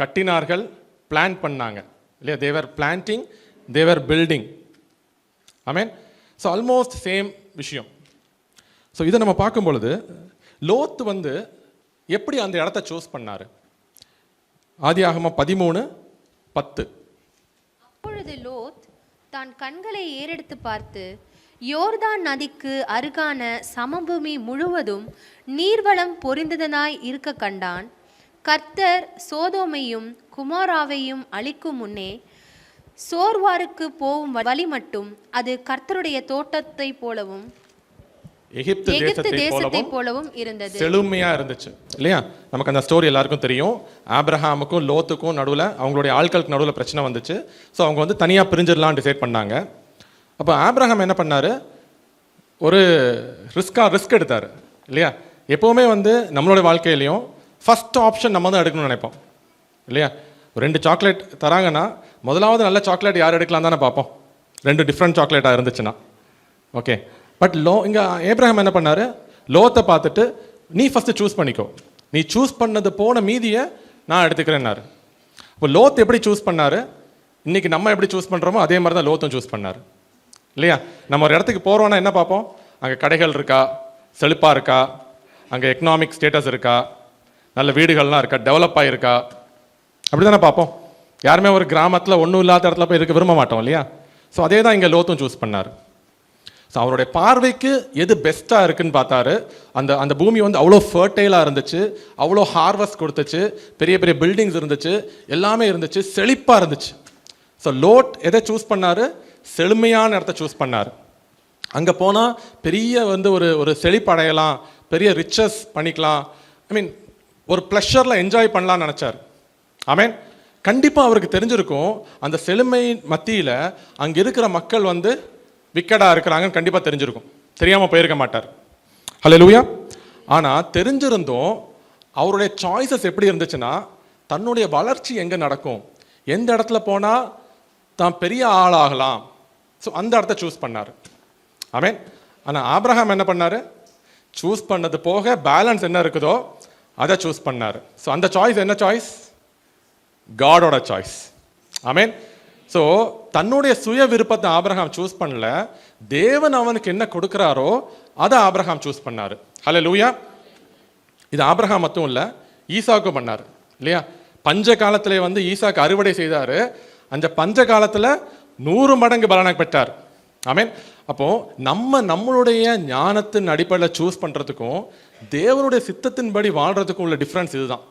கட்டினார்கள், பிளான் பண்ணாங்க இல்லையா? தேவர் பிளான்டிங், தேவர் பில்டிங். ஆமென். ஸோ ஆல்மோஸ்ட் சேம் விஷயம். ஸோ இதை நம்ம பார்க்கும் பொழுது லோத்து வந்து எப்படி அந்த இடத்த சூஸ் பண்ணார்? ஆதியாகமம் 13:10. அப்பொழுது லோத் தான் கண்களை ஏறெடுத்து பார்த்து யோர்தான் நதிக்கு அருகான சமபூமி முழுவதும் நீர்வளம் பொரிந்ததனாய் இருக்க கண்டான். கர்த்தர் சோதோமையும் குமாராவையும் அழிக்கும் முன்னே சோர்வாருக்கு போகும் வழி மட்டும் அது கர்த்தருடைய தோட்டத்தை போலவும் எகிப்து தேசத்தை போலவும் இருந்தது. செழுமையா இருந்துச்சு இல்லையா? நமக்கு அந்த ஸ்டோரி எல்லாருக்கும் தெரியும். ஆபிரஹாமுக்கும் லோத்துக்கும் நடுவில், அவங்களுடைய ஆட்களுக்கு நடுவில் பிரச்சனை வந்துச்சு. ஸோ அவங்க வந்து தனியாக பிரிஞ்சிடலாம் டிசைட் பண்ணாங்க. அப்போ ஆபிரஹாம் என்ன பண்ணார்? ஒரு ரிஸ்க் எடுத்தார் இல்லையா? எப்போவுமே வந்து நம்மளுடைய வாழ்க்கையிலையும் ஃபஸ்ட் ஆப்ஷன் நம்ம தான் எடுக்கணும்னு நினைப்போம் இல்லையா? 2 சாக்லேட் தராங்கன்னா முதலாவது நல்ல சாக்லேட் யார் எடுக்கலாம் தானே பார்ப்போம், 2 டிஃப்ரெண்ட் சாக்லேட்டாக இருந்துச்சுன்னா. ஓகே, பட் இங்கே ஏப்ரஹாம் என்ன பண்ணார்? லோத்தை பார்த்துட்டு நீ ஃபஸ்ட்டு சூஸ் பண்ணிக்கோ, நீ சூஸ் பண்ணது போன மீதியை நான் எடுத்துக்கிறேன்னாரு. இப்போ லோத் எப்படி சூஸ் பண்ணார்? இன்றைக்கி நம்ம எப்படி சூஸ் பண்ணுறோமோ அதே மாதிரி தான் லோத்தும் சூஸ் பண்ணார் இல்லையா? நம்ம ஒரு இடத்துக்கு போகிறோன்னா என்ன பார்ப்போம்? அங்கே கடைகள் இருக்கா, செழிப்பாக இருக்கா, அங்கே எக்கனாமிக் ஸ்டேட்டஸ் இருக்கா, நல்ல வீடுகள்லாம் இருக்கா, டெவலப் ஆகிருக்கா, அப்படி தானே பார்ப்போம். யாருமே ஒரு கிராமத்தில் ஒன்றும் இல்லாத இடத்துல போய் இருக்க விரும்ப மாட்டோம் இல்லையா? ஸோ அதே தான் இங்கே லோத்தும் சூஸ் பண்ணார். ஸோ அவருடைய பார்வைக்கு எது பெஸ்ட்டாக இருக்குன்னு பார்த்தாரு. அந்த பூமி வந்து அவ்வளோ ஃபர்டைலாக இருந்துச்சு, அவ்வளோ ஹார்வெஸ்ட் கொடுத்துச்சு, பெரிய பெரிய பில்டிங்ஸ் இருந்துச்சு, எல்லாமே இருந்துச்சு, செழிப்பாக இருந்துச்சு. ஸோ லோட் எதை சூஸ் பண்ணார்? செழுமையான இடத்த சூஸ் பண்ணார். அங்கே போனால் பெரிய வந்து ஒரு செழிப்படையலாம், பெரிய ரிச்சஸ் பண்ணிக்கலாம், ஒரு ப்ளஷரில் என்ஜாய் பண்ணலாம்னு நினச்சார். ஆமென். கண்டிப்பாக அவருக்கு தெரிஞ்சிருக்கும் அந்த செழுமை மத்தியில் அங்கே இருக்கிற மக்கள் வந்து விக்கெடாக இருக்கிறாங்கன்னு கண்டிப்பாக தெரிஞ்சிருக்கும். தெரியாமல் போயிருக்க மாட்டார். ஹல்லேலூயா. ஆனால் தெரிஞ்சிருந்தும் அவருடைய சாய்ஸஸ் எப்படி இருந்துச்சுன்னா, தன்னுடைய வளர்ச்சி எங்கே நடக்கும், எந்த இடத்துல போனால் தான் பெரிய ஆளாகலாம், ஸோ அந்த இடத்த சூஸ் பண்ணார். ஆமென். ஆனால் ஆபிரகாம் என்ன பண்ணார்? சூஸ் பண்ணது போக பேலன்ஸ் என்ன இருக்குதோ அதை சூஸ் பண்ணார். ஸோ அந்த சாய்ஸ் என்ன சாய்ஸ்? காடோட சாய்ஸ். ஆமென். ஸோ தன்னுடைய சுய விருப்பத்தை ஆபிரகாம் சூஸ் பண்ணல, தேவன் அவனுக்கு என்ன கொடுக்குறாரோ அதை ஆபிரகாம் சூஸ் பண்ணார். ஹல்லேலூயா. இது ஆபிரகாம் மட்டும் இல்லை, ஈசாக்கும் பண்ணார் இல்லையா? பஞ்ச காலத்திலே வந்து ஈசாக்கு அறுவடை செய்தார். அந்த பஞ்ச காலத்தில் 100 மடங்கு பலனை பெற்றார். ஆமென். அப்போ நம்மளுடைய ஞானத்தின் அடிப்படையில் சூஸ் பண்ணுறதுக்கும் தேவனுடைய சித்தத்தின்படி வாழ்கிறதுக்கும் உள்ள டிஃப்ரென்ஸ் இதுதான்.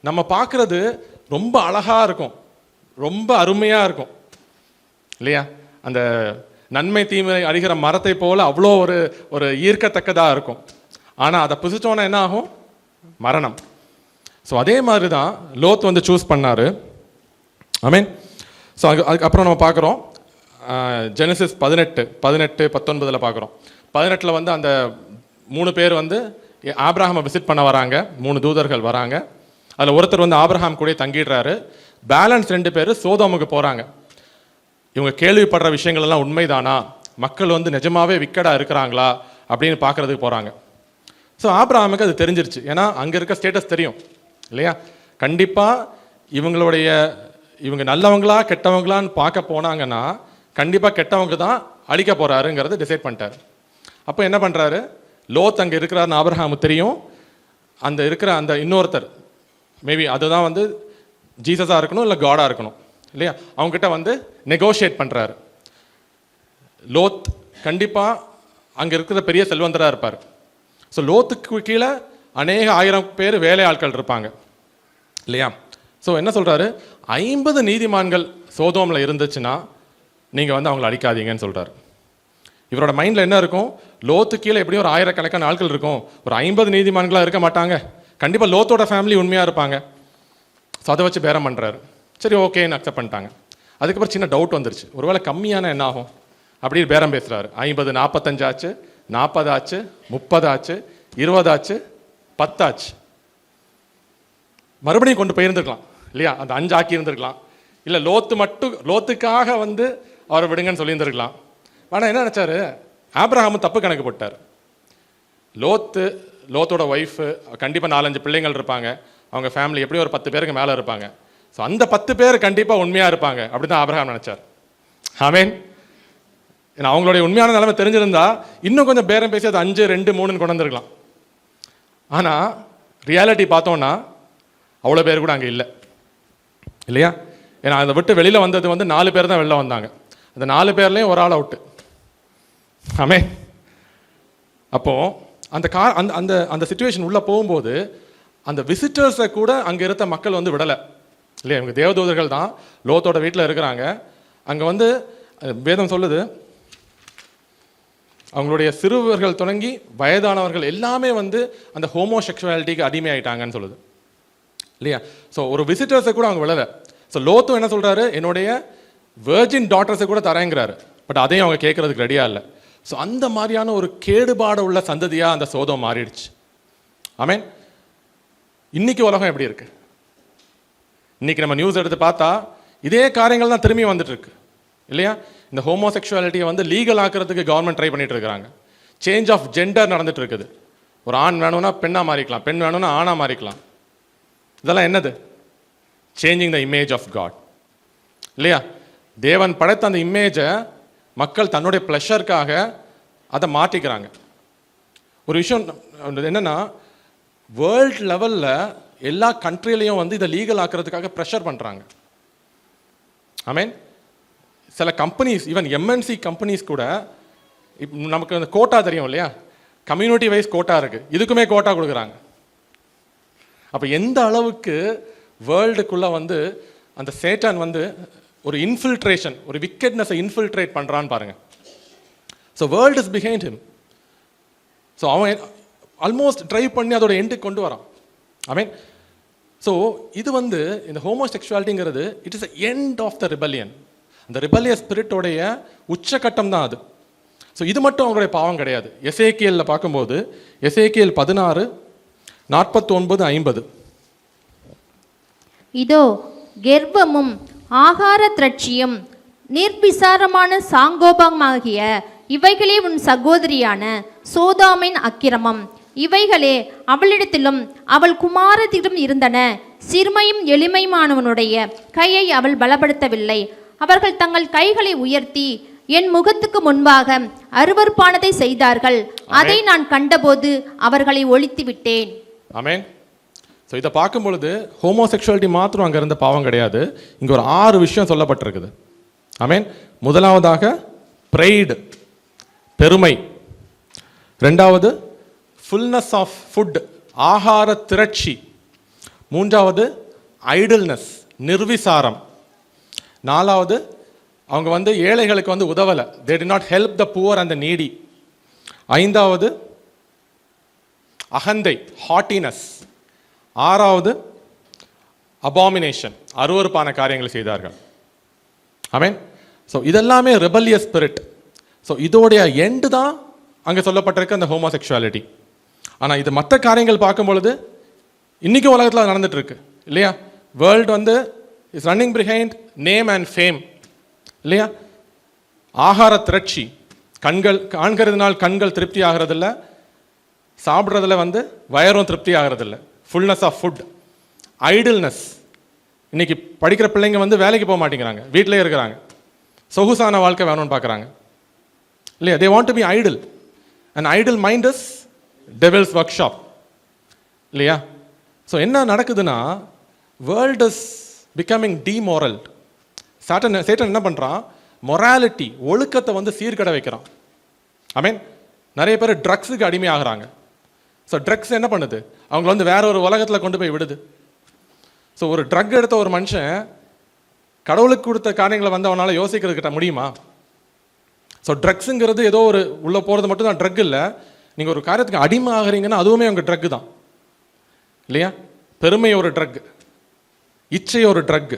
நம்ம பார்க்குறது ரொம்ப அழகாக இருக்கும், ரொம்ப அருமையாக இருக்கும் இல்லையா? அந்த நன்மை தீமை அறிகிற மரத்தை போல அவ்வளோ ஒரு ஈர்க்கத்தக்கதாக இருக்கும். ஆனால் அதை புசிச்சோன்னா என்ன ஆகும்? மரணம். ஸோ அதே மாதிரி தான் லோத் வந்து சூஸ் பண்ணார். ஆமென். ஸோ அதுக்கப்புறம் நம்ம பார்க்குறோம் ஜெனசிஸ் 18:19 பார்க்குறோம். 18 வந்து அந்த 3 பேர் வந்து ஆபிரகாமை விசிட் பண்ண வராங்க. 3 தூதர்கள் வராங்க. அதில் ஒருத்தர் வந்து ஆபிரகாம் கூட தங்கிடுறாரு. பேலன்ஸ் 2 பேர் சோதோமுக்கு போகிறாங்க. இவங்க கேள்விப்படுற விஷயங்கள் எல்லாம் உண்மைதானா, மக்கள் வந்து நிஜமாவே விக்கெடாக இருக்கிறாங்களா அப்படின்னு பார்க்குறதுக்கு போகிறாங்க. ஸோ ஆபிரகாமுக்கு அது தெரிஞ்சிருச்சு. ஏன்னா அங்கே இருக்க ஸ்டேட்டஸ் தெரியும் இல்லையா? கண்டிப்பாக இவங்க நல்லவங்களா கெட்டவங்களான்னு பார்க்க போனாங்கன்னா கண்டிப்பாக கெட்டவங்க தான் அழிக்க போகிறாருங்கிறத டிசைட் பண்ணிட்டார். அப்போ என்ன பண்ணுறாரு? லோத் அங்கே இருக்கிறாருன்னு ஆபிரகாமுக்கு தெரியும். அந்த இருக்கிற அந்த இன்னொருத்தர், மேபி அதுதான் வந்து ஜீசஸாக இருக்கணும் இல்லை காடாக இருக்கணும் இல்லையா? அவங்ககிட்ட வந்து நெகோஷியேட் பண்ணுறாரு. லோத் கண்டிப்பாக அங்கே இருக்கிற பெரிய செல்வந்தராக இருப்பார். ஸோ லோத்துக்கு கீழே அநேக 1000 பேர் வேலை ஆட்கள் இருப்பாங்க இல்லையா? ஸோ என்ன சொல்கிறாரு, 50 நீதிமான்கள் சோதோமில் இருந்துச்சுன்னா நீங்கள் வந்து அவங்கள அடிக்காதீங்கன்னு சொல்கிறார். இவரோட மைண்டில் என்ன இருக்கும், லோத்து கீழே எப்படியும் ஒரு 1000கணக்கான ஆட்கள் இருக்கும், ஒரு 50 நீதிமான்களாக இருக்க மாட்டாங்க, கண்டிப்பாக லோத்தோட ஃபேமிலி உண்மையாக இருப்பாங்க. ஸோ அதை வச்சு பேரம் பண்ணுறாரு. சரி ஓகேன்னு அக்செப்ட் பண்ணிட்டாங்க. அதுக்கப்புறம் சின்ன டவுட் வந்துருச்சு, ஒருவேளை கம்மியான என்ன ஆகும் அப்படின்னு பேரம் பேசுகிறாரு. 50 45 ஆச்சு, 40 ஆச்சு, 30 ஆச்சு, 20 ஆச்சு, 10 ஆச்சு. மறுபடியும் கொண்டு போயிருந்துருக்கலாம் இல்லையா, அந்த 5 ஆக்கி இருந்திருக்கலாம், இல்லை லோத்துக்காக வந்து அவரை விடுங்கன்னு சொல்லியிருந்துருக்கலாம். ஆனால் என்ன நினச்சாரு, ஆபிரகாம் தப்பு கணக்கு போட்டார். லோத்தோட ஒய்ஃபு கண்டிப்பாக 4-5 பிள்ளைங்கள் இருப்பாங்க, அவங்க ஃபேமிலி எப்படியும் ஒரு 10 பேருக்கு மேலே இருப்பாங்க. ஸோ அந்த 10 பேர் கண்டிப்பாக உண்மையாக இருப்பாங்க அப்படி தான் ஆபிரகாம் நினச்சார். ஆமென். ஏன்னா அவங்களுடைய உண்மையான நிலைமை தெரிஞ்சிருந்தா இன்னும் கொஞ்சம் பேரம் பேசி அது 5, 2, 3ன்னு கொண்டு வந்துருக்கலாம். ஆனால் ரியாலிட்டி பார்த்தோன்னா அவ்வளோ பேர் கூட அங்கே இல்லை இல்லையா? ஏன்னா அதை விட்டு வெளியில் வந்தது வந்து 4 பேர் தான் வெளில வந்தாங்க. அந்த 4 பேர்லேயும் ஒரு ஆள் அவுட்டு. ஆமென். அப்போது அந்த அந்த சிச்சுவேஷன் உள்ளே போகும்போது அந்த விசிட்டர்ஸை கூட அங்கே இருந்த மக்கள் வந்து விடலை இல்லையா? இவங்க தேவதூதர்கள் தான் லோத்தோட வீட்டில் இருக்கிறாங்க. அங்கே வந்து வேதம் சொல்லுது, அவங்களுடைய சிறுவர்கள் தொடங்கி வயதானவர்கள் எல்லாமே வந்து அந்த ஹோமோசெக்சுவாலிட்டிக்கு அடிமையாயிட்டாங்கன்னு சொல்லுது இல்லையா? ஸோ ஒரு விசிட்டர்ஸை கூட அவங்க விடலை. ஸோ லோத்தும் என்ன சொல்கிறாரு, என்னுடைய வெர்ஜின் டாட்டர்ஸை கூட தரேங்கிறாரு. பட் அதையும் அவங்க கேட்கறதுக்கு ரெடியாக இல்லை. ஸோ அந்த மாதிரியான ஒரு கேடுபாடு உள்ள சந்ததியாக அந்த சோதம் மாறிடுச்சு. ஆமென். இன்னைக்கு உலகம் எப்படி இருக்கு? இன்னைக்கு நம்ம நியூஸ் எடுத்து பார்த்தா இதே காரியங்கள் தான் திரும்பி வந்துட்டு இருக்கு இல்லையா? இந்த ஹோமோசெக்சுவாலிட்டியை வந்து லீகல் ஆக்கிறதுக்கு கவர்மெண்ட் ட்ரை பண்ணிட்டு இருக்கிறாங்க. சேஞ்ச் ஆஃப் ஜெண்டர் நடந்துட்டு இருக்குது. ஒரு ஆண் வேணும்னா பெண்ணாக மாறிக்கலாம், பெண் வேணும்னா ஆணாக மாறிக்கலாம். இதெல்லாம் என்னது? Changing the image of God இல்லையா? தேவன் படைத்த அந்த இமேஜை மக்கள் தன்னுடைய ப்ளஷருக்காக அதை மாற்றிக்கிறாங்க. ஒரு விஷயம் என்னன்னா, வேர்ல்ட் லெவலில் எல்லா கண்ட்ரிலையும் வந்து இதை லீகல் ஆக்கிறதுக்காக ப்ரெஷர் பண்ணுறாங்க. ஆமென். சில கம்பெனிஸ், ஈவன் எம்என்சி கம்பெனிஸ் கூட நமக்கு அந்த கோட்டா தெரியும் இல்லையா, கம்யூனிட்டி வைஸ் கோட்டா இருக்குது, இதுக்குமே கோட்டா கொடுக்குறாங்க. அப்போ எந்த அளவுக்கு வேர்ல்டுக்குள்ளே வந்து அந்த சேட்டான் வந்து ஒரு இன்ஃபில்ட்ரேஷன், ஒரு விக்கெட்னஸை இன்ஃபில்ட்ரேட் பண்ணுறான்னு பாருங்கள். So world is behind him. So அவன் ஆல்மோஸ்ட் ட்ரைவ் பண்ணி அதோட எண்டுக்கு கொண்டு வரான். ஐ மீன், ஸோ இது வந்து இந்த ஹோமோசெக்சுவாலிட்டிங்கிறது it is end of the rebellion. அந்த ரிபல்லியஸ் ஸ்பிரிட்டோடைய உச்சகட்டம் தான் அது. ஸோ இது மட்டும் அவங்களுடைய பாவம் கிடையாது. எசேக்கியலில் பார்க்கும்போது எசேக்கியல் 16, 49, 50. இதோ கெர்வமும் ஆகார திரட்சியும் நிர்பிசாரமான சாங்கோபமாகிய இவைகளே உன் சகோதரியான சோதோமின் அக்கிரமம். இவைகளே அவளிடத்திலும் அவள் குமாரத்திலும் இருந்தன. சிறுமையும் எளிமையுமானவனுடைய கையை அவள் பலப்படுத்தவில்லை. அவர்கள் தங்கள் கைகளை உயர்த்தி என் முகத்துக்கு முன்பாக அருவருப்பானதை செய்தார்கள். அதை நான் கண்டபோது அவர்களை ஒழித்து விட்டேன். ஆமென். ஸோ இதை பார்க்கும் பொழுது ஹோமோசெக்சுவாலிட்டி மாத்திரம் அங்கே இருந்த பாவம் கிடையாது, இங்கே ஒரு 6 விஷயம் சொல்லப்பட்டிருக்குது. ஆமென். முதலாவதாக ப்ரைடு, பெருமை. ரெண்டாவது ஃபுல்னஸ் ஆஃப் ஃபுட், ஆகார திரட்சி. மூன்றாவது ஐடல்னஸ், நிர்விசாரம். நாலாவது அவங்க வந்து ஏழைகளுக்கு வந்து உதவலை, they did not help the poor and the needy. ஐந்தாவது அகந்தை, ஹாட்டினஸ். ஆறாவது அபாமினேஷன், அருவருப்பான காரியங்களை செய்தார்கள். ஆமென். ஸோ இதெல்லாமே ரெபல்லியஸ் ஸ்பிரிட். ஸோ இதோடைய எண்டு தான் அங்கே சொல்லப்பட்டிருக்க அந்த ஹோமோசெக்சுவாலிட்டி. ஆனால் இது மற்ற காரியங்கள் பார்க்கும் பொழுது இன்றைக்கும் உலகத்தில் நடந்துட்டு இருக்கு இல்லையா? வேர்ல்டு வந்து is running behind name and fame இல்லையா? ஆகார திரட்சி, கண்கள் காண்கிறதுனால் கண்கள் திருப்தி ஆகிறதில்ல, சாப்பிட்றதுல வந்து வயரும் திருப்தி ஆகிறதில்ல. Fullness of food. ஐடில்னஸ், இன்னைக்கு படிக்கிற பிள்ளைங்க வந்து வேலைக்கு போக மாட்டேங்கிறாங்க, வீட்டிலே இருக்கிறாங்க, சொகுசான வாழ்க்கை வேணும்னு பார்க்குறாங்க இல்லையா? They want to be idle. And idle mind is devil's workshop இல்லையா? ஸோ என்ன நடக்குதுன்னா, world is becoming demoral. Satan என்ன பண்ணுறான், மொராலிட்டி, ஒழுக்கத்தை வந்து சீர்கடை வைக்கிறான். மீன் நிறைய பேர் ட்ரக்ஸுக்கு அடிமையாகிறாங்க. ஸோ ட்ரக்ஸ் என்ன பண்ணுது, அவங்கள வந்து வேற ஒரு உலகத்தில் கொண்டு போய் விடுது. ஸோ ஒரு ட்ரக் எடுத்த ஒரு மனுஷன் கடவுளுக்கு கொடுத்த காரியங்களை வந்து அவனால் யோசிக்கிறதுக்கிட்ட முடியுமா? ஸோ ட்ரக்ஸுங்கிறது ஏதோ ஒரு உள்ளே போகிறது மட்டும் தான் ட்ரக் இல்லை. நீங்கள் ஒரு காரியத்துக்கு அடிமை ஆகிறீங்கன்னா அதுவுமே உங்கள் ட்ரக்கு தான் இல்லையா? பெருமை ஒரு ட்ரக், இச்சை ஒரு ட்ரக்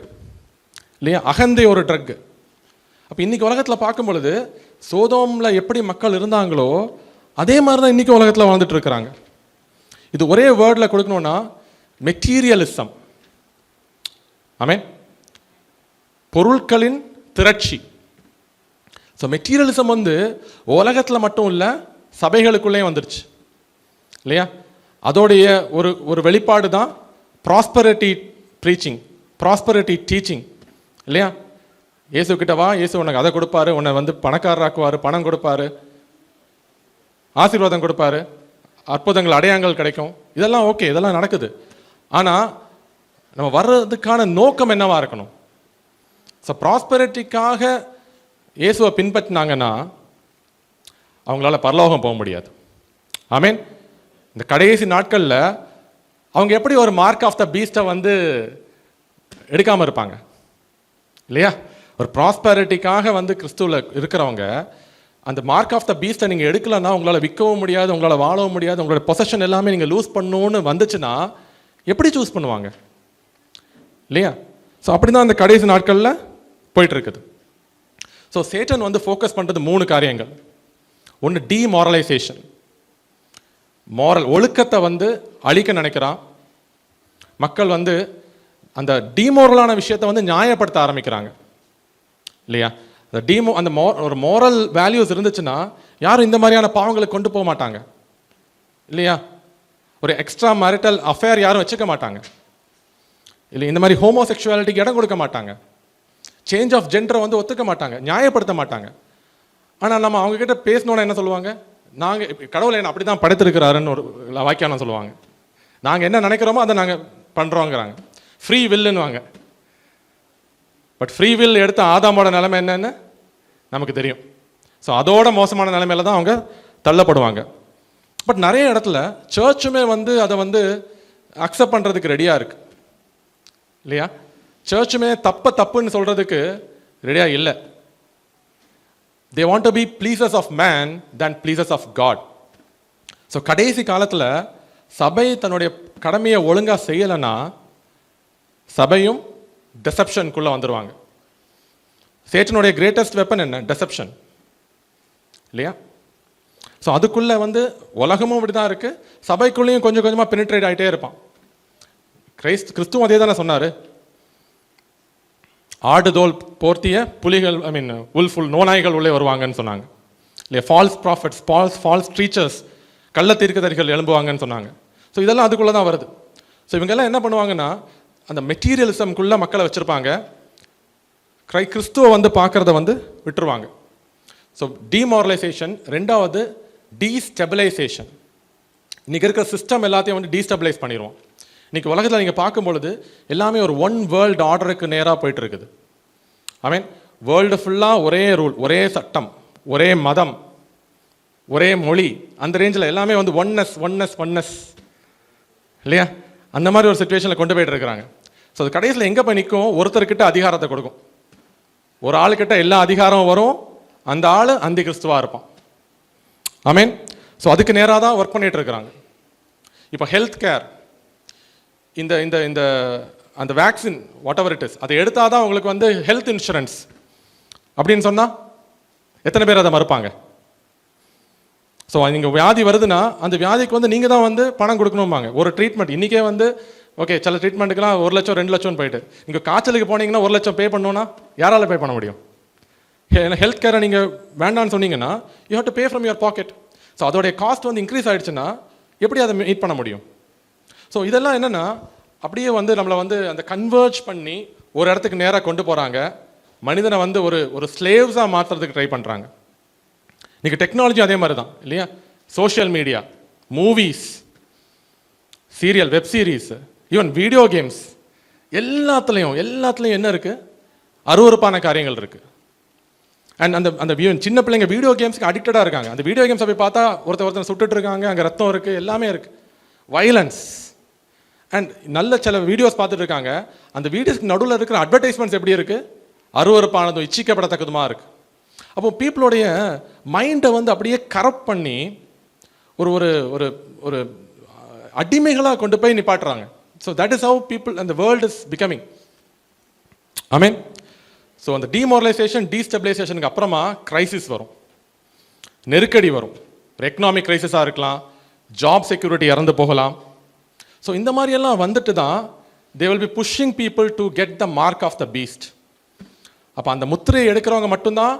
இல்லையா, அகந்தை ஒரு ட்ரக். அப்போ இன்னைக்கு உலகத்தில் பார்க்கும் பொழுது சோதோமில் எப்படி மக்கள் இருந்தாங்களோ அதே மாதிரி தான் இன்னைக்கு உலகத்தில் வாழ்ந்துட்டு இருக்கிறாங்க. இது ஒரே வேர்டில் கொடுக்கணும்னா மெட்டீரியலிசம். ஆமென். பொருட்களின் திரட்சி. ஸோ மெட்டீரியலிசம் வந்து உலகத்தில் மட்டும் இல்லை, சபைகளுக்குள்ளேயும் வந்துருச்சு இல்லையா? அதோடைய ஒரு வெளிப்பாடு தான் ப்ராஸ்பரிட்டி ப்ரீச்சிங், ப்ராஸ்பரிட்டி டீச்சிங் இல்லையா? இயேசு கிட்ட வா, இயேசு உனக்கு அதை கொடுப்பாரு, உன்னை வந்து பணக்காரராக்குவார், பணம் கொடுப்பாரு, ஆசீர்வாதம் கொடுப்பாரு, அற்புதங்கள் அடையாளங்கள் கிடைக்கும். இதெல்லாம் ஓகே, இதெல்லாம் நடக்குது. ஆனால் நம்ம வர்றதுக்கான நோக்கம் என்னவா இருக்கணும்? ஸோ ப்ராஸ்பரிட்டிக்காக இயேசுவை பின்பற்றினாங்கன்னா அவங்களால பரலோகம் போக முடியாது. ஆமீன். இந்த கடைசி நாட்களில் அவங்க எப்படி ஒரு மார்க் ஆஃப் த பீஸ்ட்டை வந்து எடுக்காமல் இருப்பாங்க இல்லையா? ஒரு ப்ராஸ்பரிட்டிக்காக வந்து கிறிஸ்துவில் இருக்கிறவங்க அந்த மார்க் ஆஃப் த பீஸ்ட்டை நீங்கள் எடுக்கலன்னா உங்களால் விற்கவும் முடியாது, உங்களால் வாழவும் முடியாது, உங்களோட பொசஷன் எல்லாமே நீங்கள் லூஸ் பண்ணணும்னு வந்துச்சுன்னா எப்படி சூஸ் பண்ணுவாங்க இல்லையா? ஸோ அப்படி தான் அந்த கடைசி நாட்களில் போயிட்டு இருக்குது. ஸோ சேட்டன் வந்து ஃபோக்கஸ் பண்ணுறது 3 காரியங்கள். ஒன்று டிமாரலைசேஷன், ஒழுக்கத்தை வந்து அழிக்க நினைக்கிறான். மக்கள் வந்து அந்த டிமோரலான விஷயத்தை வந்து நியாயப்படுத்த ஆரம்பிக்கிறாங்க இல்லையா? அந்த ஒரு மோரல் வேல்யூஸ் இருந்துச்சுன்னா யாரும் இந்த மாதிரியான பாவங்களை கொண்டு போக மாட்டாங்க இல்லையா? ஒரு எக்ஸ்ட்ரா மேரிட்டல் அஃபேர் யாரும் வச்சுக்க மாட்டாங்க இல்லை, இந்த மாதிரி ஹோமோசெக்சுவாலிட்டிக்கு இடம் கொடுக்க மாட்டாங்க, சேஞ்ச் ஆஃப் ஜெண்டரை வந்து ஒத்துக்க மாட்டாங்க, நியாயப்படுத்த மாட்டாங்க. ஆனால் நம்ம அவங்கக்கிட்ட பேசணுன்னா என்ன சொல்லுவாங்க, நாங்கள் கடவுளை என்ன அப்படி தான் படைத்திருக்கிறாருன்னு ஒரு வாக்கியம் சொல்லுவாங்க. நாங்கள் என்ன நினைக்கிறோமோ அதை நாங்கள் பண்ணுறோங்கிறாங்க. ஃப்ரீ வில்லுன்னுவாங்க. பட் ஃப்ரீ வில் எடுத்த ஆதாமோட நிலைமை என்னன்னு நமக்கு தெரியும். ஸோ அதோட மோசமான நிலைமையில தான் அவங்க தள்ளப்படுவாங்க. பட் நிறைய இடத்துல சர்ச்சுமே வந்து அதை வந்து அக்செப்ட் பண்ணுறதுக்கு ரெடியாக இருக்கு இல்லையா? சர்ச்சுமே தப்புன்னு சொல்கிறதுக்கு ரெடியாக இல்லை. They want to be pleasers of man than pleasers of God. So கடைசி காலத்தில் சபை தன்னுடைய கடமையை ஒழுங்காக செய்யலைன்னா சபையும் டெசப்ஷனுக்குள்ளே வந்துடுவாங்க. சேட்டனுடைய கிரேட்டஸ்ட் வெப்பன் என்ன? டெசப்ஷன் இல்லையா? ஸோ அதுக்குள்ளே வந்து உலகமும் இப்படி தான் இருக்குது, சபைக்குள்ளேயும் கொஞ்சம் கொஞ்சமாக பெனிட்ரேட் ஆகிட்டே இருப்பான். கிறிஸ்துவும் அதே தானே சொன்னார். ஆடுதோல் போர்த்திய புலிகள், உல்ஃபுல் நோநாய்கள் உள்ளே வருவாங்கன்னு சொன்னாங்க இல்லையா? ஃபால்ஸ் ப்ராஃபிட்ஸ், ஃபால்ஸ் டீச்சர்ஸ், கள்ள தீர்க்கதரிசிகள் எழும்புவாங்கன்னு சொன்னாங்க. ஸோ இதெல்லாம் அதுக்குள்ளே தான் வருது. ஸோ இவங்கெல்லாம் என்ன பண்ணுவாங்கன்னா அந்த மெட்டீரியலிசம்குள்ளே மக்களை வச்சுருப்பாங்க, கிறிஸ்துவை வந்து பார்க்குறத வந்து விட்டுருவாங்க. ஸோ டிமாரலைசேஷன். ரெண்டாவது டீஸ்டெபிலைசேஷன். இன்றைக்கி இருக்கிற சிஸ்டம் எல்லாத்தையும் வந்து டீஸ்டெபிலைஸ் பண்ணிடுவோம். இன்றைக்கி உலகத்தில் நீங்கள் பார்க்கும்பொழுது எல்லாமே ஒரு ஒன் வேர்ல்டு ஆர்டருக்கு நேராக போயிட்டு இருக்குது. வேர்ல்டு ஃபுல்லாக ஒரே ரூல், ஒரே சட்டம், ஒரே மதம், ஒரே மொழி, அந்த ரேஞ்சில் எல்லாமே வந்து ஒன்னஸ் இல்லையா? அந்த மாதிரி ஒரு சுச்சுவேஷனில் கொண்டு போயிட்டு இருக்கிறாங்க. ஸோ அது கடைசியில் எங்கே போய் நிற்கும்? ஒருத்தர்கிட்ட அதிகாரத்தை கொடுக்கும். ஒரு ஆளுக்கிட்ட எல்லா அதிகாரமும் வரும், அந்த ஆள் அந்தி கிறிஸ்துவாக இருப்பான். ஆமீன். ஸோ அதுக்கு நேராக தான் ஒர்க் பண்ணிட்டு இருக்கிறாங்க. இப்போ ஹெல்த் கேர், இந்த இந்த இந்த அந்த vaccine what ever it is, அதை எடுத்தால் தான் உங்களுக்கு வந்து ஹெல்த் இன்சூரன்ஸ் அப்படின்னு சொன்னால் எத்தனை பேர் அதை மறுப்பாங்க? ஸோ நீங்கள் வியாதி வருதுன்னா அந்த வியாதிக்கு வந்து நீங்கள் தான் வந்து பணம் கொடுக்கணும்பாங்க. ஒரு ட்ரீட்மெண்ட் இன்றைக்கே வந்து ஓகே, சில ட்ரீட்மெண்ட்டுக்கெலாம் 1 லட்சம் 2 லட்சம்னு போயிட்டு, நீங்கள் காய்ச்சலுக்கு போனீங்கன்னா 1 லட்சம் பே பண்ணணும்னா யாரால் பே பண்ண முடியும்? ஹெல்த் கேரை நீங்கள் வேண்டான்னு சொன்னீங்கன்னா you have to pay from your packet. So அதோடைய காஸ்ட் வந்து இன்க்ரீஸ் ஆகிடுச்சுன்னா எப்படி அதை மீட் பண்ண முடியும்? ஸோ இதெல்லாம் என்னென்னா அப்படியே வந்து நம்மளை வந்து அந்த கன்வெர்ஜ் பண்ணி ஒரு இடத்துக்கு நேராக கொண்டு போகிறாங்க. மனிதனை வந்து ஒரு ஸ்லேவ்ஸாக மாற்றுறதுக்கு ட்ரை பண்ணுறாங்க. இன்றைக்கி டெக்னாலஜி அதே மாதிரி தான் இல்லையா? Social media, movies, serial, web series, even video games, எல்லாத்துலேயும் என்ன இருக்குது? அருவருப்பான காரியங்கள் இருக்குது. அண்ட் அந்த சின்ன பிள்ளைங்க வீடியோ கேம்ஸ்க்கு அடிக்டடாக இருக்காங்க. அந்த வீடியோ கேம்ஸை போய் பார்த்தா ஒருத்தர் சுட்டுட்டு இருக்காங்க, அங்கே ரத்தம் இருக்குது, எல்லாமே இருக்குது, வைலன்ஸ். அண்ட் நல்ல சில வீடியோஸ் பார்த்துட்டு இருக்காங்க. அந்த வீடியோஸ்க்கு நடுவில் இருக்கிற அட்வர்டைஸ்மெண்ட்ஸ் எப்படி இருக்குது? அருவருப்பானதும் இச்சிக்கப்படத்தக்கதுமா இருக்குது. அப்போ பீப்புளோடைய மைண்டை வந்து அப்படியே கரப்ட் பண்ணி ஒரு ஒரு ஒரு ஒரு அடிமைகளாக கொண்டு போய் நிப்பாட்டுறாங்க. So that is how people and the world is becoming. ஆமீன். ஸோ அந்த டிமாரலைசேஷன், டீஸ்டபிலைசேஷனுக்கு அப்புறமா கிரைசிஸ் வரும், நெருக்கடி வரும். எக்கனாமிக் கிரைசிஸாக இருக்கலாம், ஜாப் செக்யூரிட்டி இறந்து போகலாம். ஸோ இந்த மாதிரியெல்லாம் வந்துட்டு தான் they will be pushing people to get the mark of the beast. அப்போ அந்த முத்திரையை எடுக்கிறவங்க மட்டும்தான்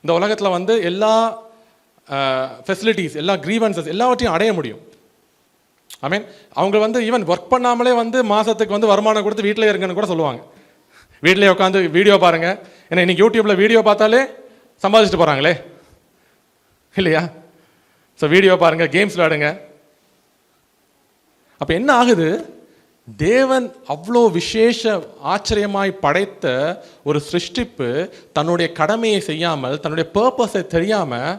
இந்த உலகத்தில் வந்து எல்லா ஃபெசிலிட்டிஸ், எல்லா கிரீவன்சஸ் எல்லாவற்றையும் அடைய முடியும். ஐ மீன் அவங்க வந்து ஈவன் ஒர்க் பண்ணாமலே வந்து மாதத்துக்கு வந்து வருமானம் கொடுத்து வீட்டிலே இருங்கன்னு கூட சொல்லுவாங்க. வீட்டிலே உட்காந்து வீடியோ பாருங்கள், ஏன்னா இன்னைக்கு யூடியூப்பில் வீடியோ பார்த்தாலே சம்பாதிச்சுட்டு போகிறாங்களே இல்லையா? ஸோ வீடியோ பாருங்கள், கேம்ஸ் விளையாடுங்க. அப்போ என்ன ஆகுது? தேவன் அவ்வளோ விசேஷ ஆச்சரியமாய் படைத்த ஒரு சிருஷ்டிப்பு தன்னுடைய கடமையை செய்யாமல், தன்னுடைய பர்பஸை தெரியாமல்,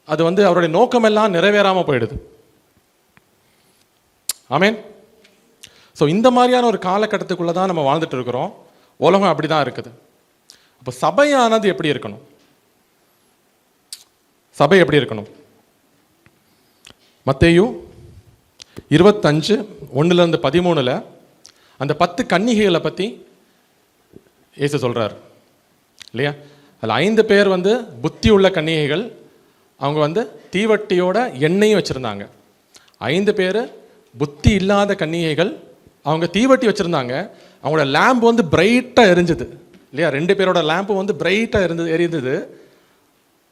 அது வந்து அவருடைய நோக்கமெல்லாம் நிறைவேறாமல் போயிடுது. ஆமீன். ஸோ இந்த மாதிரியான ஒரு காலகட்டத்துக்குள்ளே தான் நம்ம வாழ்ந்துட்டு இருக்கிறோம். உலகம் அப்படி தான் இருக்குது. அப்போ சபையானது எப்படி இருக்கணும்? சபை எப்படி இருக்கணும்? மத்தேயு 25:1-13 அந்த 10 கன்னிகைகளை பற்றி இயேசு சொல்கிறார் இல்லையா? அதில் 5 பேர் வந்து புத்தி உள்ள கன்னிகைகள். அவங்க வந்து தீவட்டியோட எண்ணெயும் வச்சுருந்தாங்க. 5 பேர் புத்தி இல்லாத கன்னிகைகள். அவங்க தீவட்டி வச்சுருந்தாங்க, அவங்களோட லேம்ப் வந்து பிரைட்டாக எரிஞ்சுது இல்லையா? 2 பேரோட லேம்பு வந்து பிரைட்டாக எரிந்தது.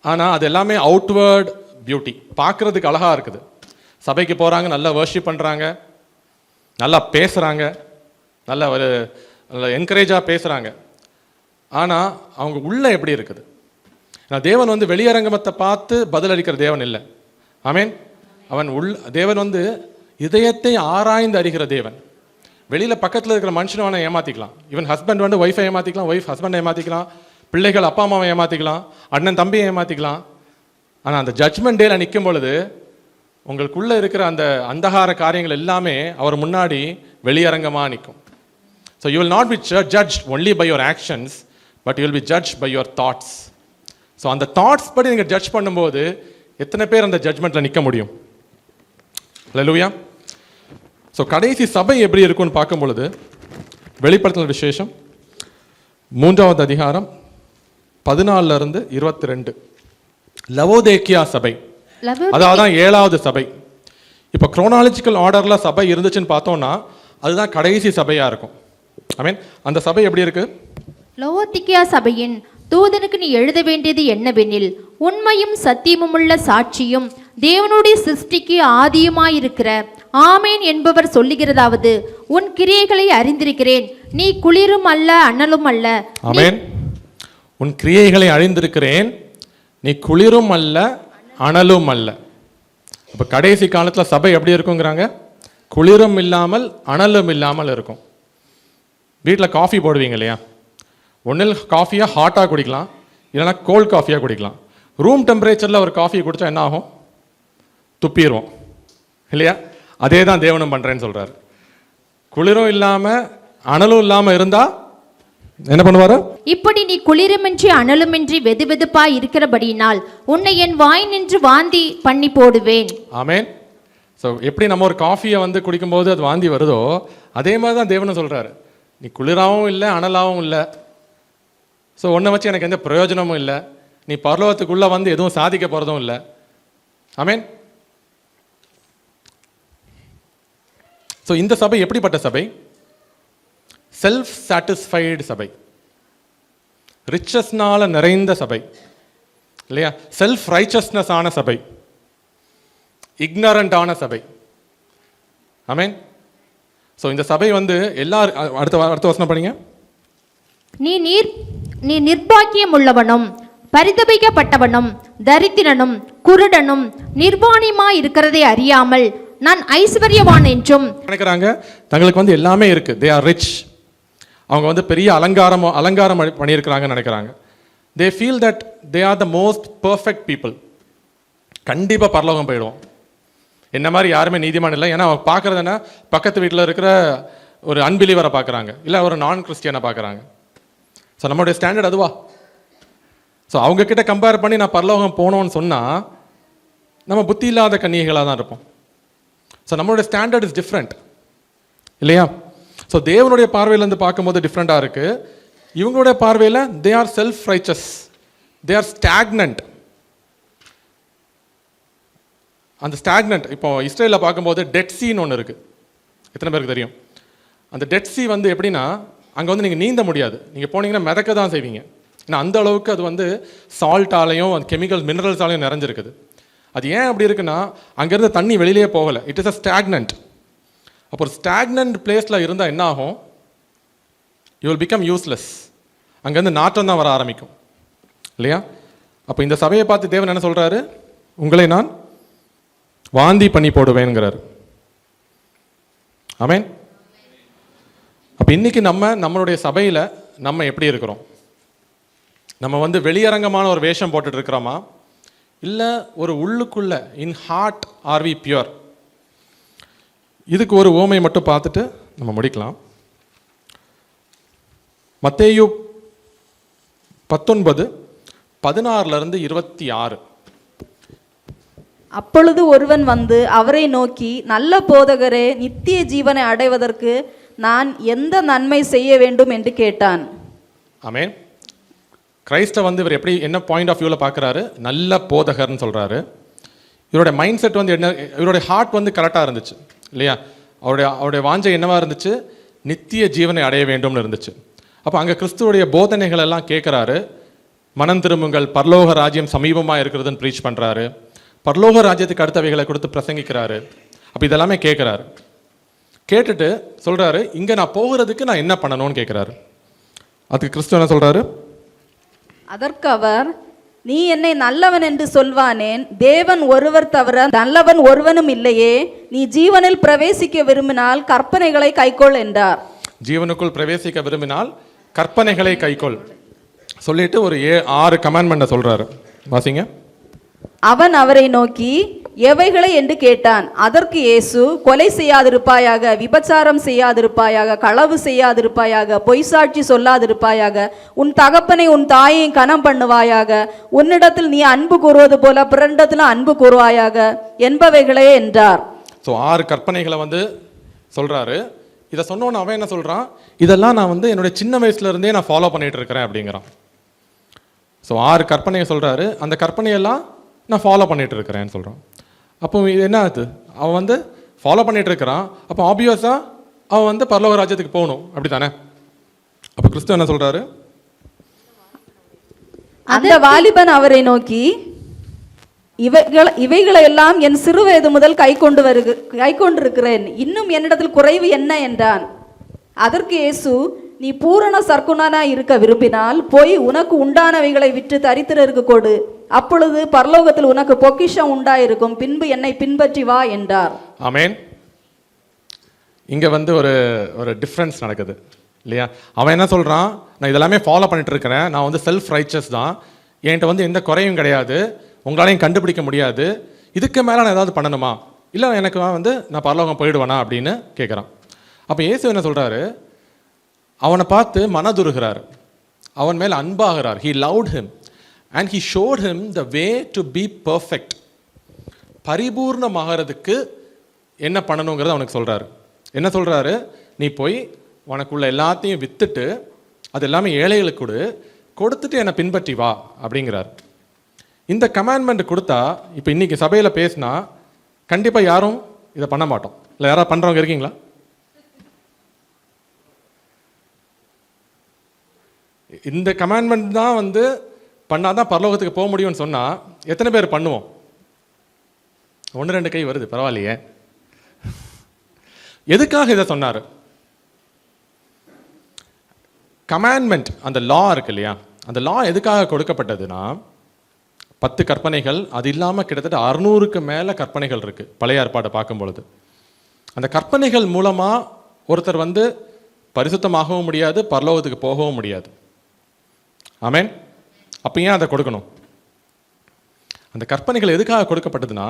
ஆனால் அது எல்லாமே அவுட்வேர்ட் பியூட்டி, பார்க்குறதுக்கு அழகாக இருக்குது. சபைக்கு போகிறாங்க, நல்லா வர்ஷிப் பண்ணுறாங்க, நல்லா பேசுகிறாங்க, நல்ல ஒரு நல்ல என்கரேஜாக பேசுகிறாங்க. ஆனால் அவங்க உள்ளே எப்படி இருக்குது? நான் தேவன் வந்து வெளியரங்கமத்தை பார்த்து பதிலளிக்கிற தேவன் இல்லை. ஆமீன். தேவன் வந்து இதயத்தை ஆராய்ந்து அறிகிற தேவன். வெளியில் பக்கத்தில் இருக்கிற மனுஷனை வேணால் ஏமாற்றிக்கலாம். ஈவன் ஹஸ்பண்ட் வந்து ஒய்ஃபை ஏமாற்றிக்கலாம், ஒய்ஃப் ஹஸ்பண்டை ஏமாற்றிக்கலாம், பிள்ளைகள் அப்பா அம்மாவை ஏமாற்றிக்கலாம், அண்ணன் தம்பியை ஏமாற்றிக்கலாம். ஆனால் அந்த ஜட்ஜ்மெண்ட் டேல நிற்கும் பொழுது உங்களுக்குள்ளே இருக்கிற அந்த அந்தகார காரியங்கள் எல்லாமே அவர் முன்னாடி வெளியரங்கமாக நிற்கும். So you will not be judged only by your actions, but you will be judge by your thoughts. So அந்த தாட்ஸ் படி நீங்கள் ஜட்ஜ் பண்ணும்போது எத்தனை பேர் அந்த ஜட்ஜ்மெண்ட்டில் நிற்க முடியும்? ஹல்லேலூயா. ஸோ கடைசி சபை எப்படி இருக்குன்னு பார்க்கும் பொழுது வெளிப்படுத்தல் விசேஷம் 3வது அதிகாரம் 14-22 லவோதேக்கியா சபை, அதாவது 7வது சபை. இப்போ குரோனாலஜிக்கல் ஆர்டரில் சபை இருந்துச்சுன்னு பார்த்தோம்னா அதுதான் கடைசி சபையாக இருக்கும். ஐ மீன் அந்த சபை எப்படி இருக்கு? லவோதிக்கியா சபையின் தூதனுக்கு நீ எழுத வேண்டியது என்னவெனில், உண்மையும் சத்தியமும் உள்ள சாட்சியும் தேவனுடைய சிருஷ்டிக்கு ஆதியுமாயிருக்கிற ஆமேன் என்பவர் சொல்லுகிறதாவது, உன் கிரியைகளை அறிந்திருக்கிறேன், நீ குளிரும் அல்ல அனலும் அல்ல. ஆமேன். உன் கிரியைகளை அறிந்திருக்கிறேன், நீ குளிரும் அல்ல அனலும் அல்ல. அப்போ கடைசி காலத்தில் சபை எப்படி இருக்குங்கிறாங்க? குளிரும் இல்லாமல் அனலும் இல்லாமல் இருக்கும். வீட்டில் காஃபி போடுவீங்க இல்லையா? ஒன்றில் காஃபியாக ஹாட்டாக குடிக்கலாம், இல்லைனா கோல்ட் காஃபியாக குடிக்கலாம். ரூம் டெம்பரேச்சரில் ஒரு காஃபியை குடித்தா என்ன ஆகும்? துப்பிடுவோம் இல்லையா? அதே தான் தேவனும் பண்ணுறேன்னு சொல்கிறார். குளிரும் இல்லாமல் அனலும் இல்லாமல் இருந்தால் என்ன பண்ணுவார்? இப்படி நீ குளிருமின்றி அனலுமின்றி வெதுவெதுப்பாய் இருக்கிறபடியினால் உன்னை என் வாய் நின்று வாந்தி பண்ணி போடுவேன். ஆமேன். ஸோ எப்படி நம்ம ஒரு காஃபியை வந்து குடிக்கும்போது அது வாந்தி வருதோ, அதே மாதிரி தான் தேவனும் சொல்கிறாரு. நீ குளிராகவும் இல்லை அனலாகவும் இல்லை, ஸோ ஒன்றை வச்சு எனக்கு எந்த பிரயோஜனமும் இல்லை, நீ பரலோகத்துக்குள்ளே வந்து எதுவும் சாதிக்க போகிறதும் இல்லை. ஆமேன். ஸோ இந்த சபை எப்படிப்பட்ட சபை? செல்ஃப் சாட்டிஸ்ஃபைடு சபை, ரிச்சஸ்னால நிறைந்த சபை இல்லையா? செல்ஃப் ரைச்சஸ்னஸ் ஆன சபை, இக்னரண்டான சபை. ஆமேன். ஸோ இந்த சபை வந்து எல்லாரும் அடுத்த வசனம் படிங்க. நீ நிர்பாக்கியம் உள்ளவனும் பரிதபிக்கப்பட்டவனும் தரித்திரனும் குருடனும் நிர்வாணியுமாய் இருக்கிறதை அறியாமல் நான் ஐஸ்வர்யவான் என்றும் நினைக்கிறாங்க. தங்களுக்கு வந்து எல்லாமே இருக்கு, தே ஆர் ரிச். அவங்க வந்து பெரிய அலங்காரம் பண்ணியிருக்கிறாங்கன்னு நினைக்கிறாங்க. They feel that they are the most perfect people. கண்டிப்பாக பரலோகம் போயிடுவோம், என்ன மாதிரி யாருமே நீதிமான் இல்லை. ஏன்னா அவங்க பார்க்குறதுனா பக்கத்து வீட்டில் இருக்கிற ஒரு அன்பிலீவரை பார்க்குறாங்க, இல்லை ஒரு நான் கிறிஸ்டியனை பார்க்குறாங்க. ஸோ நம்மளுடைய ஸ்டாண்டர்ட் அதுவா? ஸோ அவங்கக்கிட்ட கம்பேர் பண்ணி நான் பரலோகம் போனோன்னு சொன்னால் நம்ம புத்தி இல்லாத கன்னிகைகளாக தான் இருப்போம். ஸோ நம்மளுடைய ஸ்டாண்டர்ட் இஸ் டிஃப்ரெண்ட் இல்லையா? ஸோ தேவனுடைய பார்வையிலேருந்து பார்க்கும்போது டிஃப்ரெண்ட்டாக இருக்குது. இவங்களுடைய பார்வையில் they are self riches, they are stagnant. அந்த ஸ்டாக்னன்ட் இப்போ இஸ்ரேலில் பார்க்கும்போது டெட் சீன்னு ஒன்று இருக்குது, எத்தனை பேருக்கு தெரியும்? அந்த டெட் சீ வந்து எப்படின்னா அங்கே வந்து நீங்கள் நீந்த முடியாது, நீங்கள் போனீங்கன்னா மிதக்க தான் செய்வீங்க. ஏன்னா அந்த அளவுக்கு அது வந்து சால்ட்டாலையும் அந்த கெமிக்கல் மினரல்ஸாலையும் நிறைஞ்சிருக்குது. அது ஏன் அப்படி இருக்குன்னா அங்கேருந்து தண்ணி வெளியிலே போகலை, இட் இஸ் அ ஸ்டாக்னன்ட். அப்போ ஒரு ஸ்டாக்னன்ட் பிளேஸில் இருந்தால் என்ன ஆகும்? You will become useless. அங்கேருந்து நாற்றம் தான் வர ஆரம்பிக்கும் இல்லையா? அப்போ இந்த சபையை பார்த்து தேவன் என்ன சொல்கிறாரு? உங்களை நான் வாந்தி பண்ணி போடுவேங்கிறார். ஆமென். அப்போ இன்னைக்கு நம்மளுடைய சபையில் நம்ம எப்படி இருக்கிறோம்? நம்ம வந்து வெளியரங்கமான ஒரு வேஷம் போட்டுட்டு இருக்கிறோமா, இல்லை ஒரு உள்ளுக்குள்ள இன் ஹார்ட் ஆர் வி பியூர்? இதுக்கு ஒரு ஓமை மட்டும் பார்த்துட்டு நம்ம முடிக்கலாம். மத்தேயு 19:16-26. அப்பொழுது ஒருவன் வந்து அவரை நோக்கி, நல்ல போதகரே, நித்திய ஜீவனை அடைவதற்கு நான் எந்த நன்மை செய்ய வேண்டும் என்று கேட்டான். ஆமென். கிரைஸ்ட வந்து இவர் எப்படி என்ன பாயிண்ட் ஆஃப் வியூவில் பார்க்குறாரு? நல்ல போதகர்னு சொல்கிறாரு. இவருடைய மைண்ட் செட் வந்து என்ன, இவருடைய ஹார்ட் வந்து கரெக்டாக இருந்துச்சு இல்லையா? அவருடைய வாஞ்சை என்னவாக இருந்துச்சு? நித்திய ஜீவனை அடைய வேண்டும்னு இருந்துச்சு. அப்போ அங்கே கிறிஸ்துவோடைய போதனைகள் எல்லாம் கேட்குறாரு. மனம் திரும்புங்கள், பரலோக ராஜ்யம் சமீபமாக இருக்கிறதுன்னு ப்ரீச் பண்ணுறாரு. பரலோக ராஜ்யத்துக்கு அடுத்தவைகளை கொடுத்து பிரசங்கிக்கிறாரு. அப்போ இதெல்லாமே கேட்குறாரு. கேட்டுட்டு சொல்கிறாரு, இங்கே நான் போகிறதுக்கு நான் என்ன பண்ணணும்னு கேட்குறாரு. அதுக்கு கிறிஸ்து என்ன சொல்கிறாரு? அதற்கு அவர், நீ என்னை நல்லவன் என்று சொல்வானேன்? தேவன் ஒருவர் தவிர நல்லவன் ஒருவனும் இல்லையே. நீ ஜீவனில் பிரவேசிக்க விரும்பினால் கற்பனைகளை கைக்கொள் என்றார். ஜீவனுக்குள் பிரவேசிக்க விரும்பினால் கற்பனைகளை கைக்கொள் சொல்லிட்டு ஒரு 6 கமாண்ட்மெண்ட்டை சொல்றாரு. வாசிங்க. அவன் அவரை நோக்கி, எவைகளை என்று கேட்டான். அதற்கு இயேசு, கொலை செய்யாதிருப்பாயாக, விபச்சாரம் செய்யாதிருப்பாயாக, களவு செய்யாதிருப்பாயாக, பொய்சாட்சி சொல்லாதிருப்பாயாக, உன் தகப்பனை உன் தாயை கனம் பண்ணுவாயாக, உன்னிடத்தில் நீ அன்பு கூறுவது போல பிறனிடத்திலும் அன்பு கூறுவாயாக என்பவைகளே என்றார். ஸோ 6 கற்பனைகளை வந்து சொல்றாரு. இதை சொன்னோன்னு அவன் என்ன சொல்றான்? இதெல்லாம் நான் வந்து என்னுடைய சின்ன வயசுல இருந்தே நான் ஃபாலோ பண்ணிட்டு இருக்கிறேன் அப்படிங்கிறான். ஸோ 6 கற்பனையை சொல்றாரு. அந்த கற்பனையெல்லாம் நான் ஃபாலோ பண்ணிட்டு இருக்கிறேன்னு சொல்றான். அப்போ இது என்ன ஆகுது? அவன் வந்து ஃபாலோ பண்ணிட்டு இருக்கிறான். அப்போ ஆப்வியஸா அவன் வந்து பரலோக ராஜ்யத்துக்கு போகணும், அப்படி தானே? அப்போ கிறிஸ்து என்ன சொல்றாரு? அந்த வாலிபன் அவரை நோக்கி, இவைகளெல்லாம் என் சிறு வயது முதல் கை கொண்டிருக்கிறேன், இன்னும் என்னிடத்தில் குறைவு என்ன என்றான். அதற்கு இயேசு, நீ பூரண சர்க்குணனா இருக்க விரும்பினால் போய் உனக்கு உண்டானவைகளை விற்று தரித்திரருக்கு கொடு, அப்பொழுது பரலோகத்தில் உனக்கு பொக்கிஷம் உண்டாயிருக்கும், பின்பு என்னை பின்பற்றி வா என்றார். ஆமென். இங்க வந்து ஒரு டிஃப்ரென்ஸ் நடக்குது இல்லையா? அவன் என்ன சொல்றான்? நான் இதெல்லாமே ஃபாலோ பண்ணிட்டு இருக்கிறேன், நான் வந்து செல்ஃப் ரைச்சஸ் தான், என்கிட்ட வந்து எந்த குறையும் கிடையாது, உங்களாலையும் கண்டுபிடிக்க முடியாது, இதுக்கு மேலே நான் ஏதாவது பண்ணணுமா, இல்லை எனக்கு வந்து நான் பரலோகம் போயிடுவேனா அப்படின்னு கேட்குறான். அப்போ இயேசு என்ன சொல்கிறாரு? அவனை பார்த்து மனதுருகிறார், அவன் மேல் அன்பாகிறார். He loved him and he showed him the way to be perfect. பரிபூர்ணமாகிறதுக்கு என்ன பண்ணணுங்கிறத அவனுக்கு சொல்கிறாரு. என்ன சொல்கிறாரு? நீ போய் உனக்குள்ள எல்லாத்தையும் விற்றுட்டு அது எல்லாமே ஏழைகளுக்கு கொடுத்துட்டு என்னை பின்பற்றி வா அப்படிங்கிறார். இந்த கமாண்ட்மெண்ட் கொடுத்தா இப்போ இன்னைக்கு சபையில் பேசினா கண்டிப்பாக யாரும் இதை பண்ண மாட்டோம். இல்லை யாராவது பண்ணுறவங்க இருக்கீங்களா? இந்த கமாண்ட்மெண்ட் தான் வந்து பண்ணாதான் பரலோகத்துக்கு போக முடியும்னு சொன்னால் எத்தனை பேர் பண்ணுவோம்? 1-2 கை வருது, பரவாயில்லையே. எதுக்காக இதை சொன்னார்? கமாண்ட்மெண்ட், அந்த லா இருக்கு இல்லையா, அந்த லா எதுக்காக கொடுக்கப்பட்டதுன்னா 10 கற்பனைகள், அது இல்லாமல் கிட்டத்தட்ட 600க்கு மேலே கற்பனைகள் இருக்குது பழைய ஏற்பாட்டை பார்க்கும் பொழுது. அந்த கற்பனைகள் மூலமாக ஒருத்தர் வந்து பரிசுத்தமாகவும் முடியாது, பரலோகத்துக்கு போகவும் முடியாது. ஆமென். அப்போ ஏன் அதை கொடுக்கணும்? அந்த கற்பனைகள் எதுக்காக கொடுக்கப்பட்டதுன்னா,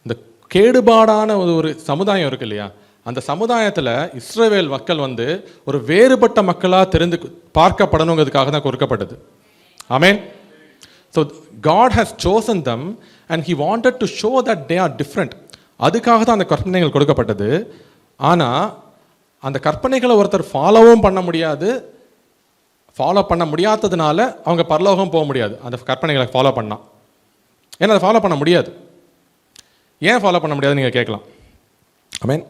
இந்த கேடுபாடான ஒரு சமுதாயம் இருக்கு இல்லையா, அந்த சமுதாயத்தில் இஸ்ரவேல் மக்கள் வந்து ஒரு வேறுபட்ட மக்களாக பார்க்கப்படணுங்கிறதுக்காக தான் கொடுக்கப்பட்டது. ஆமென். So God has chosen them and he wanted to show that they are different. அதுக்காக தான் அந்த கற்பனைகள் கொடுக்கப்பட்டது. ஆனால் அந்த கற்பனைகளை ஒருத்தர் ஃபாலோவும் பண்ண முடியாது, ஃபாலோ பண்ண முடியாததுனால அவங்க பரலோகம் போக முடியாது அந்த கற்பனைகளை ஃபாலோ பண்ணால். ஏன்னா அதை ஃபாலோ பண்ண முடியாது. ஏன் ஃபாலோ பண்ண முடியாது நீங்கள் கேட்கலாம். ஆமென்.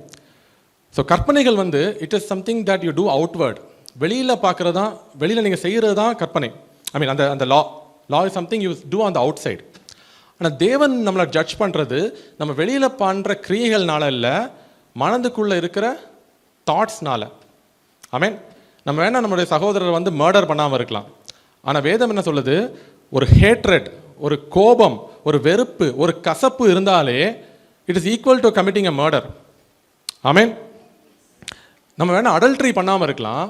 ஸோ கற்பனைகள் வந்து it is something that you do outward. வெளியில் பார்க்குறது தான், வெளியில் நீங்கள் செய்கிறது தான் கற்பனை. ஐ மீன் அந்த law is something you do on the outside. ஆனால் தேவன் நம்மளை ஜட்ஜ் பண்ணுறது நம்ம வெளியில் பண்ணுற கிரியைகள்னால இல்லை, மனதுக்குள்ளே இருக்கிற தாட்ஸ்னால. ஆமென். நம்ம வேணால் நம்மளுடைய சகோதரரை வந்து மர்டர் பண்ணாமல் இருக்கலாம். ஆனால் வேதம் என்ன சொல்லுது, ஒரு ஹேட்ரட், ஒரு கோபம், ஒரு வெறுப்பு, ஒரு கசப்பு இருந்தாலே it is equal to committing a murder. ஆமென். நம்ம வேணால் அடல்ட்ரி பண்ணாமல் இருக்கலாம்,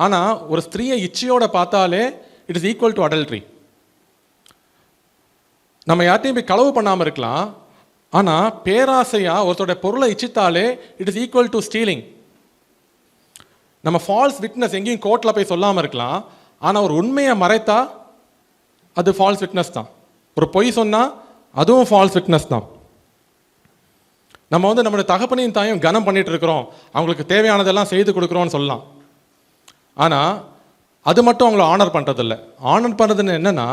ஆனால் ஒரு ஸ்திரீயை இச்சையோட பார்த்தாலே it is equal to adultery. நம்ம யார்ட்டையும் போய் களவு பண்ணாமல் இருக்கலாம், ஆனால் பேராசையாக ஒருத்தருடைய பொருளை இச்சித்தாலே it is equal to stealing. நம்ம ஃபால்ஸ் விட்னஸ் எங்கேயும் கோர்ட்டில் போய் சொல்லாமல் இருக்கலாம், ஆனால் ஒரு உண்மையை மறைத்தா அது ஃபால்ஸ் விட்னஸ் தான். ஒரு பொய் சொன்னால் அதுவும் ஃபால்ஸ் விட்னஸ் தான். நம்ம வந்து நம்மளுடைய தகப்பனையும் தாயும் கனம் பண்ணிட்டு இருக்கிறோம், அவங்களுக்கு தேவையானதெல்லாம் செய்து கொடுக்குறோன்னு சொல்லலாம். ஆனால் அது மட்டும் அவங்கள ஆனர் பண்ணுறதில்ல. ஆனர் பண்ணுறதுன்னு என்னென்னா,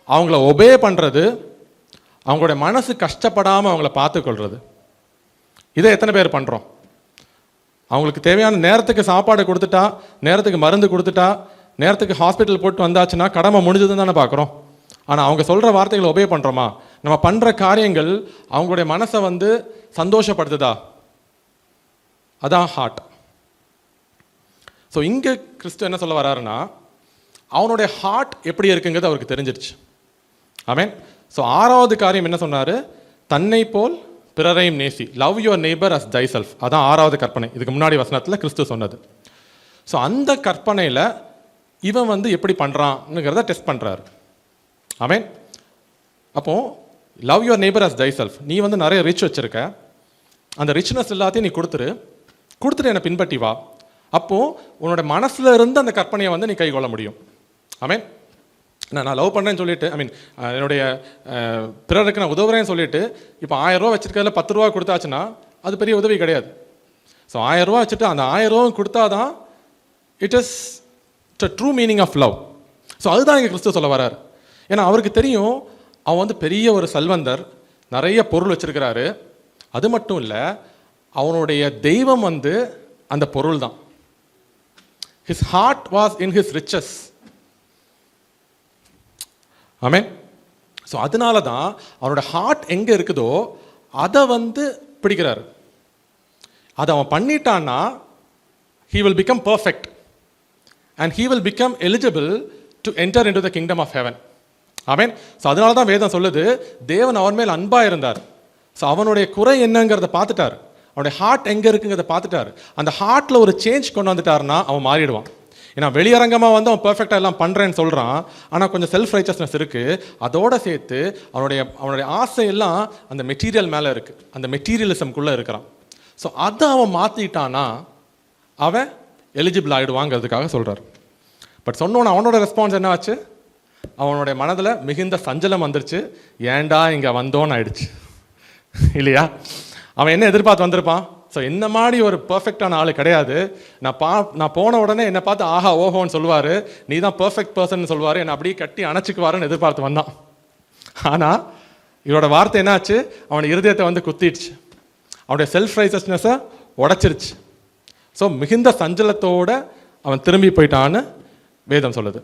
அவங்கள ஒபே பண்ணுறது, அவங்களுடைய மனசு கஷ்டப்படாமல் அவங்கள பார்த்துக்கொள்வது. இதை எத்தனை பேர் பண்ணுறோம்? அவங்களுக்கு தேவையான நேரத்துக்கு சாப்பாடு கொடுத்துட்டா, நேரத்துக்கு மருந்து கொடுத்துட்டா, நேரத்துக்கு ஹாஸ்பிட்டல் போட்டு வந்தாச்சுன்னா கடமை முடிஞ்சதுன்னு தானே பார்க்குறோம். ஆனால் அவங்க சொல்கிற வார்த்தைகளை ஒபே பண்ணுறோமா? நம்ம பண்ணுற காரியங்கள் அவங்களுடைய மனசை வந்து சந்தோஷப்படுத்துதா? அதான் ஹார்ட். ஸோ இங்கே கிறிஸ்து என்ன சொல்ல வர்றாருன்னா, அவனுடைய ஹார்ட் எப்படி இருக்குங்கிறது அவருக்கு தெரிஞ்சிருச்சு. ஆமென். ஸோ 6வது காரியம் என்ன சொன்னார்? தன்னை போல் பிறரையும் நேசி. Love your neighbour as thyself. அதான் 6வது கற்பனை. இதுக்கு முன்னாடி வசனத்தில் கிறிஸ்து சொன்னது. ஸோ அந்த கற்பனையில் இவன் வந்து எப்படி பண்ணுறான்னுங்கிறத டெஸ்ட் பண்ணுறாரு. ஆமென். அப்போது லவ் யுவர் நெய்பர் அஸ் தைசெல்ஃப். நீ வந்து நிறைய ரிச் வச்சுருக்க, அந்த ரிச்னஸ் எல்லாத்தையும் நீ கொடுத்துட்டு என்னை பின்பற்றி வா. அப்போது உன்னோட மனசில் இருந்து அந்த கற்பனையை வந்து நீ கை கொள்ள முடியும். ஆமென். நான் லவ் பண்ணுறேன்னு சொல்லிட்டு, ஐ மீன் என்னுடைய பிறருக்கு நான் உதவுறேன்னு சொல்லிட்டு இப்போ 1000 ரூபா வச்சுருக்கிறதுல 10 ரூபா கொடுத்தாச்சுன்னா அது பெரிய உதவி கிடையாது. ஸோ 1000 ரூபா வச்சுட்டு அந்த 1000 ரூபா கொடுத்தா தான் it is the true meaning of love. So அதுதான் இங்கே கிறிஸ்து சொல்ல வர்றார். ஏன்னா அவருக்கு தெரியும் அவன் வந்து பெரிய ஒரு செல்வந்தர், நிறைய பொருள் வச்சிருக்கிறாரு. அது மட்டும் இல்லை, அவனுடைய தெய்வம் வந்து அந்த பொருள் தான். His heart was in his riches. Amen. So அதனால தான் அவனோட ஹார்ட் எங்கே இருக்குதோ அதை வந்து பிடிக்கிறாரு. அதை அவன் பண்ணிட்டான்னா he will become perfect and he will become eligible to enter into the kingdom of heaven. Amen. So அதனால தான் வேதம் சொல்லுது, தேவன் அவன் மேல் அன்பாக இருந்தார். ஸோ அவனுடைய குறை என்னங்கிறத பார்த்துட்டார், அவனுடைய ஹார்ட் எங்கே இருக்குங்கிறத பார்த்துட்டார். அந்த ஹார்ட்டில் ஒரு சேஞ்ச் கொண்டு வந்துட்டாருன்னா அவன் மாறிடுவான். ஏன்னா வெளியரங்கமாக வந்து அவன் பர்ஃபெக்டாக எல்லாம் பண்ணுறேன்னு சொல்கிறான், ஆனால் கொஞ்சம் செல்ஃப் ரைச்சஸ்னஸ் இருக்குது. அதோடு சேர்த்து அவனுடைய ஆசையெல்லாம் அந்த மெட்டீரியல் மேலே இருக்குது, அந்த மெட்டீரியலிசம்குள்ளே இருக்கிறான். ஸோ அதை அவன் மாற்றிட்டானா அவன் எலிஜிபிள் ஆகிடுவாங்கிறதுக்காக சொல்கிறார். பட் சொன்னோன்னு அவனோட ரெஸ்பான்ஸ் என்ன ஆச்சு? அவனுடைய மனதில் மிகுந்த சஞ்சலம் வந்துருச்சு. ஏண்டா இங்கே வந்தோன்னு ஆயிடுச்சு இல்லையா? அவன் என்ன எதிர்பார்த்து வந்திருப்பான்? ஸோ என்ன மாதிரி ஒரு பர்ஃபெக்டான ஆள் கிடையாது. நான் போன உடனே என்னை பார்த்து ஆஹா ஓஹோன்னு சொல்லுவார், நீ தான் பர்ஃபெக்ட் பர்சன் சொல்லுவார், என்னை அப்படியே கட்டி அணைச்சிக்குவாருன்னு எதிர்பார்த்து வந்தான். ஆனால் இவரோட வார்த்தை என்னாச்சு? அவனுடைய இருதயத்தை வந்து குத்திடுச்சு, அவனுடைய செல்ஃப் ரைசஸ்னஸை உடைச்சிருச்சு. ஸோ மிகுந்த சஞ்சலத்தோடு அவன் திரும்பி போயிட்டான்னு வேதம் சொல்லுது.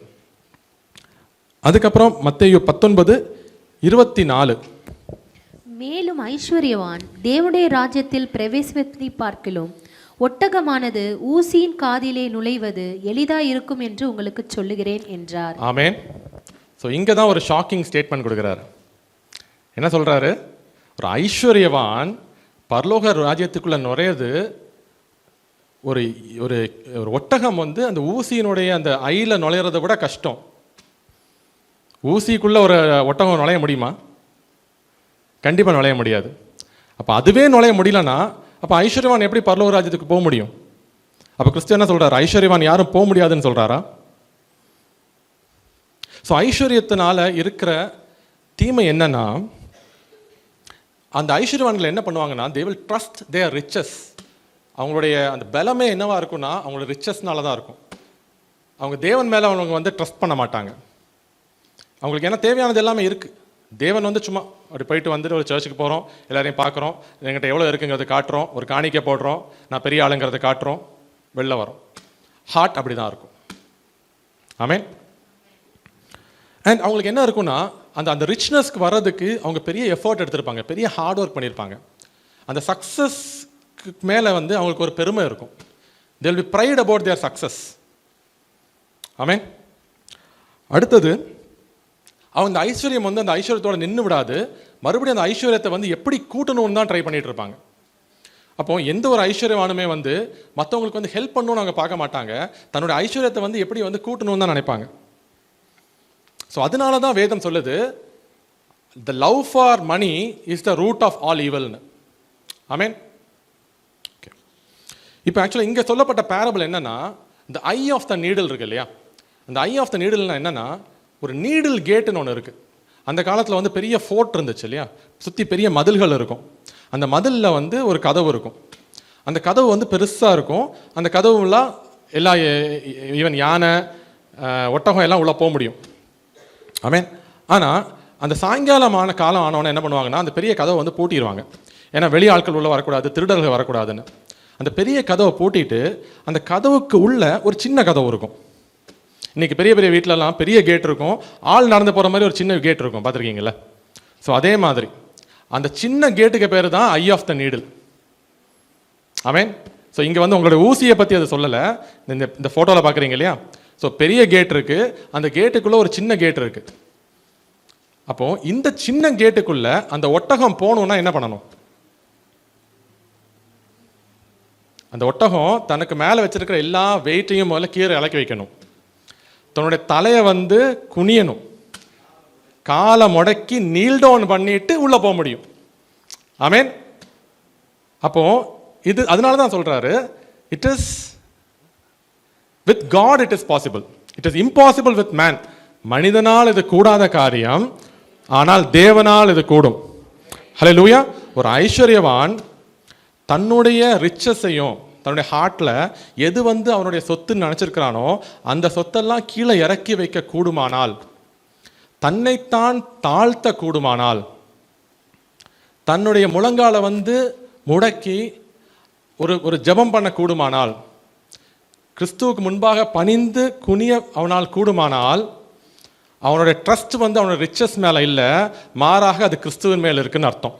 அதுக்கப்புறம் மத்தேயு 19:24. மேலும் ஐஸ்வர்யவான் தேவனுடைய ராஜ்யத்தில் பிரவேசிப்பதை பார்க்கிலும் ஒட்டகமானது ஊசியின் காதிலே நுழைவது எளிதாக இருக்கும் என்று உங்களுக்கு சொல்லுகிறேன் என்றார். ஆமென். ஸோ இங்கே தான் ஒரு ஷாக்கிங் ஸ்டேட்மெண்ட் கொடுக்குறாரு. என்ன சொல்கிறாரு? ஒரு ஐஸ்வர்யவான் பரலோக ராஜ்யத்துக்குள்ளே நுழையது ஒரு ஒரு ஒட்டகம் வந்து அந்த ஊசியினுடைய அந்த ஐயில் நுழையிறத விட கஷ்டம். ஊசிக்குள்ளே ஒரு ஒட்டகம் நுழைய முடியுமா? கண்டிப்பாக நுழைய முடியாது. அப்போ அதுவே நுழைய முடியலன்னா அப்போ ஐஸ்வர்யவான் எப்படி பரலோக ராஜ்யத்துக்கு போக முடியும்? அப்போ கிறிஸ்து என்ன சொல்கிறார்? ஐஸ்வர்யவான் யாரும் போக முடியாதுன்னு சொல்கிறாரா? ஸோ ஐஸ்வர்யத்தினால இருக்கிற தீமை என்னன்னா, அந்த ஐஸ்வர்யவான்கள் என்ன பண்ணுவாங்கன்னா, they will trust their riches. அவங்களுடைய அந்த பலமே என்னவா இருக்கும்னா அவங்களோட ரிச்சஸ்னால தான் இருக்கும். அவங்க தேவன் மேலே அவங்க வந்து ட்ரஸ்ட் பண்ண மாட்டாங்க. அவங்களுக்கு என்ன தேவையானது எல்லாமே இருக்குது. தேவன் வந்து சும்மா அப்படி போயிட்டு வந்துட்டு ஒரு சர்ச்சுக்கு போகிறோம், எல்லாரையும் பார்க்குறோம், என்கிட்ட எவ்வளோ இருக்குங்கிறத காட்டுறோம், ஒரு காணிக்கை போடுறோம், நான் பெரிய ஆளுங்கிறத காட்டுறோம், வெளில வரோம். ஹார்ட் அப்படி தான் இருக்கும். ஆமென். அண்ட் அவங்களுக்கு என்ன இருக்குன்னா, அந்த ரிச்னஸ்க்கு வர்றதுக்கு அவங்க பெரிய எஃபர்ட் எடுத்திருப்பாங்க, பெரிய ஹார்ட் ஒர்க் பண்ணியிருப்பாங்க. அந்த சக்ஸஸ்க்கு மேலே வந்து அவங்களுக்கு ஒரு பெருமை இருக்கும். they will be pride about their success. ஆமென். அடுத்தது, அவங்க ஐஸ்வர்யம் வந்து அந்த ஐஸ்வர்யத்தோட நின்று விடாது, மறுபடியும் அந்த ஐஸ்வர்யத்தை வந்து எப்படி கூட்டணும்னு தான் ட்ரை பண்ணிட்டு இருப்பாங்க. அப்போ எந்த ஒரு ஐஸ்வர்யவானுமே வந்து மற்றவங்களுக்கு வந்து ஹெல்ப் பண்ணணும்னு அவங்க பார்க்க மாட்டாங்க, தன்னோட ஐஸ்வர்யத்தை வந்து எப்படி வந்து கூட்டணும்னு தான் நினைப்பாங்க. ஸோ அதனால தான் வேதம் சொல்லுது, the love for money is the root of all ஈவல்னு. ஆமென். ஓகே. இப்போ ஆக்சுவலாக இங்கே சொல்லப்பட்ட பேரபிள் என்னன்னா, இந்த ஐ ஆஃப் த நீடில் இருக்கு இல்லையா, அந்த ஐ ஆஃப் த நீடில்னா என்னன்னா, ஒரு நீடில் கேட்டுன்னு ஒன்று இருக்குது. அந்த காலத்தில் வந்து பெரிய ஃபோர்ட் இருந்துச்சு இல்லையா, சுற்றி பெரிய மதில்கள் இருக்கும். அந்த மதிலில் வந்து ஒரு கதவு இருக்கும். அந்த கதவு வந்து பெருசாக இருக்கும். அந்த கதவுலாம் எல்லா ஈவன் யானை, ஒட்டகம் எல்லாம் உள்ளே போக முடியும். ஆமென். ஆனால் அந்த சாயங்காலமான காலம் ஆனவொன்னே என்ன பண்ணுவாங்கன்னா, அந்த பெரிய கதவை வந்து பூட்டிடுவாங்க. ஏன்னா வெளி ஆட்கள் உள்ளே வரக்கூடாது, திருடர்கள் வரக்கூடாதுன்னு. அந்த பெரிய கதவை பூட்டிட்டு அந்த கதவுக்கு உள்ள ஒரு சின்ன கதவு இருக்கும். இன்றைக்கி பெரிய பெரிய வீட்டிலலாம் பெரிய கேட் இருக்கும், ஆள் நடந்து போகிற மாதிரி ஒரு சின்ன கேட் இருக்கும், பார்த்துருக்கீங்களா? ஸோ அதே மாதிரி அந்த சின்ன கேட்டுக்கு பேர் தான் ஐ ஆஃப் த நீடில். ஆமென். ஸோ இங்கே வந்து உங்களோட ஊசியை பற்றி அதை சொல்லலை, இந்த ஃபோட்டோவில் பார்க்குறீங்க இல்லையா. ஸோ பெரிய கேட் இருக்குது, அந்த கேட்டுக்குள்ளே ஒரு சின்ன கேட் இருக்குது. அப்போது இந்த சின்ன கேட்டுக்குள்ளே அந்த ஒட்டகம் போகணுன்னா என்ன பண்ணணும்? அந்த ஒட்டகம் தனக்கு மேலே வச்சிருக்கிற எல்லா வெயிட்டையும் முதல்ல கீழே இறக்கி வைக்கணும், தன்னுடைய தலையை வந்து குனியணும், காலை முடக்கி நீல் டவுன் பண்ணிட்டு உள்ளே போக முடியும். ஆமென். அப்போ இது அதனால தான் சொல்றாரு, it is with got it is possible, it is impossible with man. மனிதனால் இது கூடாத காரியம், ஆனால் தேவனால் இது கூடும். ஹல்லேலூயா. ஒரு ஐஸ்வர்யவான் தன்னுடைய ரிச்சஸையும் தன்னுடைய ஹார்ட்டில் எது வந்து அவனுடைய சொத்துன்னு நினச்சிருக்கிறானோ அந்த சொத்தெல்லாம் கீழே இறக்கி வைக்க கூடுமானால், தன்னைத்தான் தாழ்த்த கூடுமானால், தன்னுடைய முழங்காலை வந்து முடக்கி ஒரு ஜெபம் பண்ண கூடுமானால், கிறிஸ்துவுக்கு முன்பாக பணிந்து குனிய அவனால் கூடுமானால், அவனுடைய ட்ரஸ்ட் வந்து அவனோட ரிச்சஸ் மேலே இல்லை, மாறாக அது கிறிஸ்துவின் மேலே இருக்குன்னு அர்த்தம்.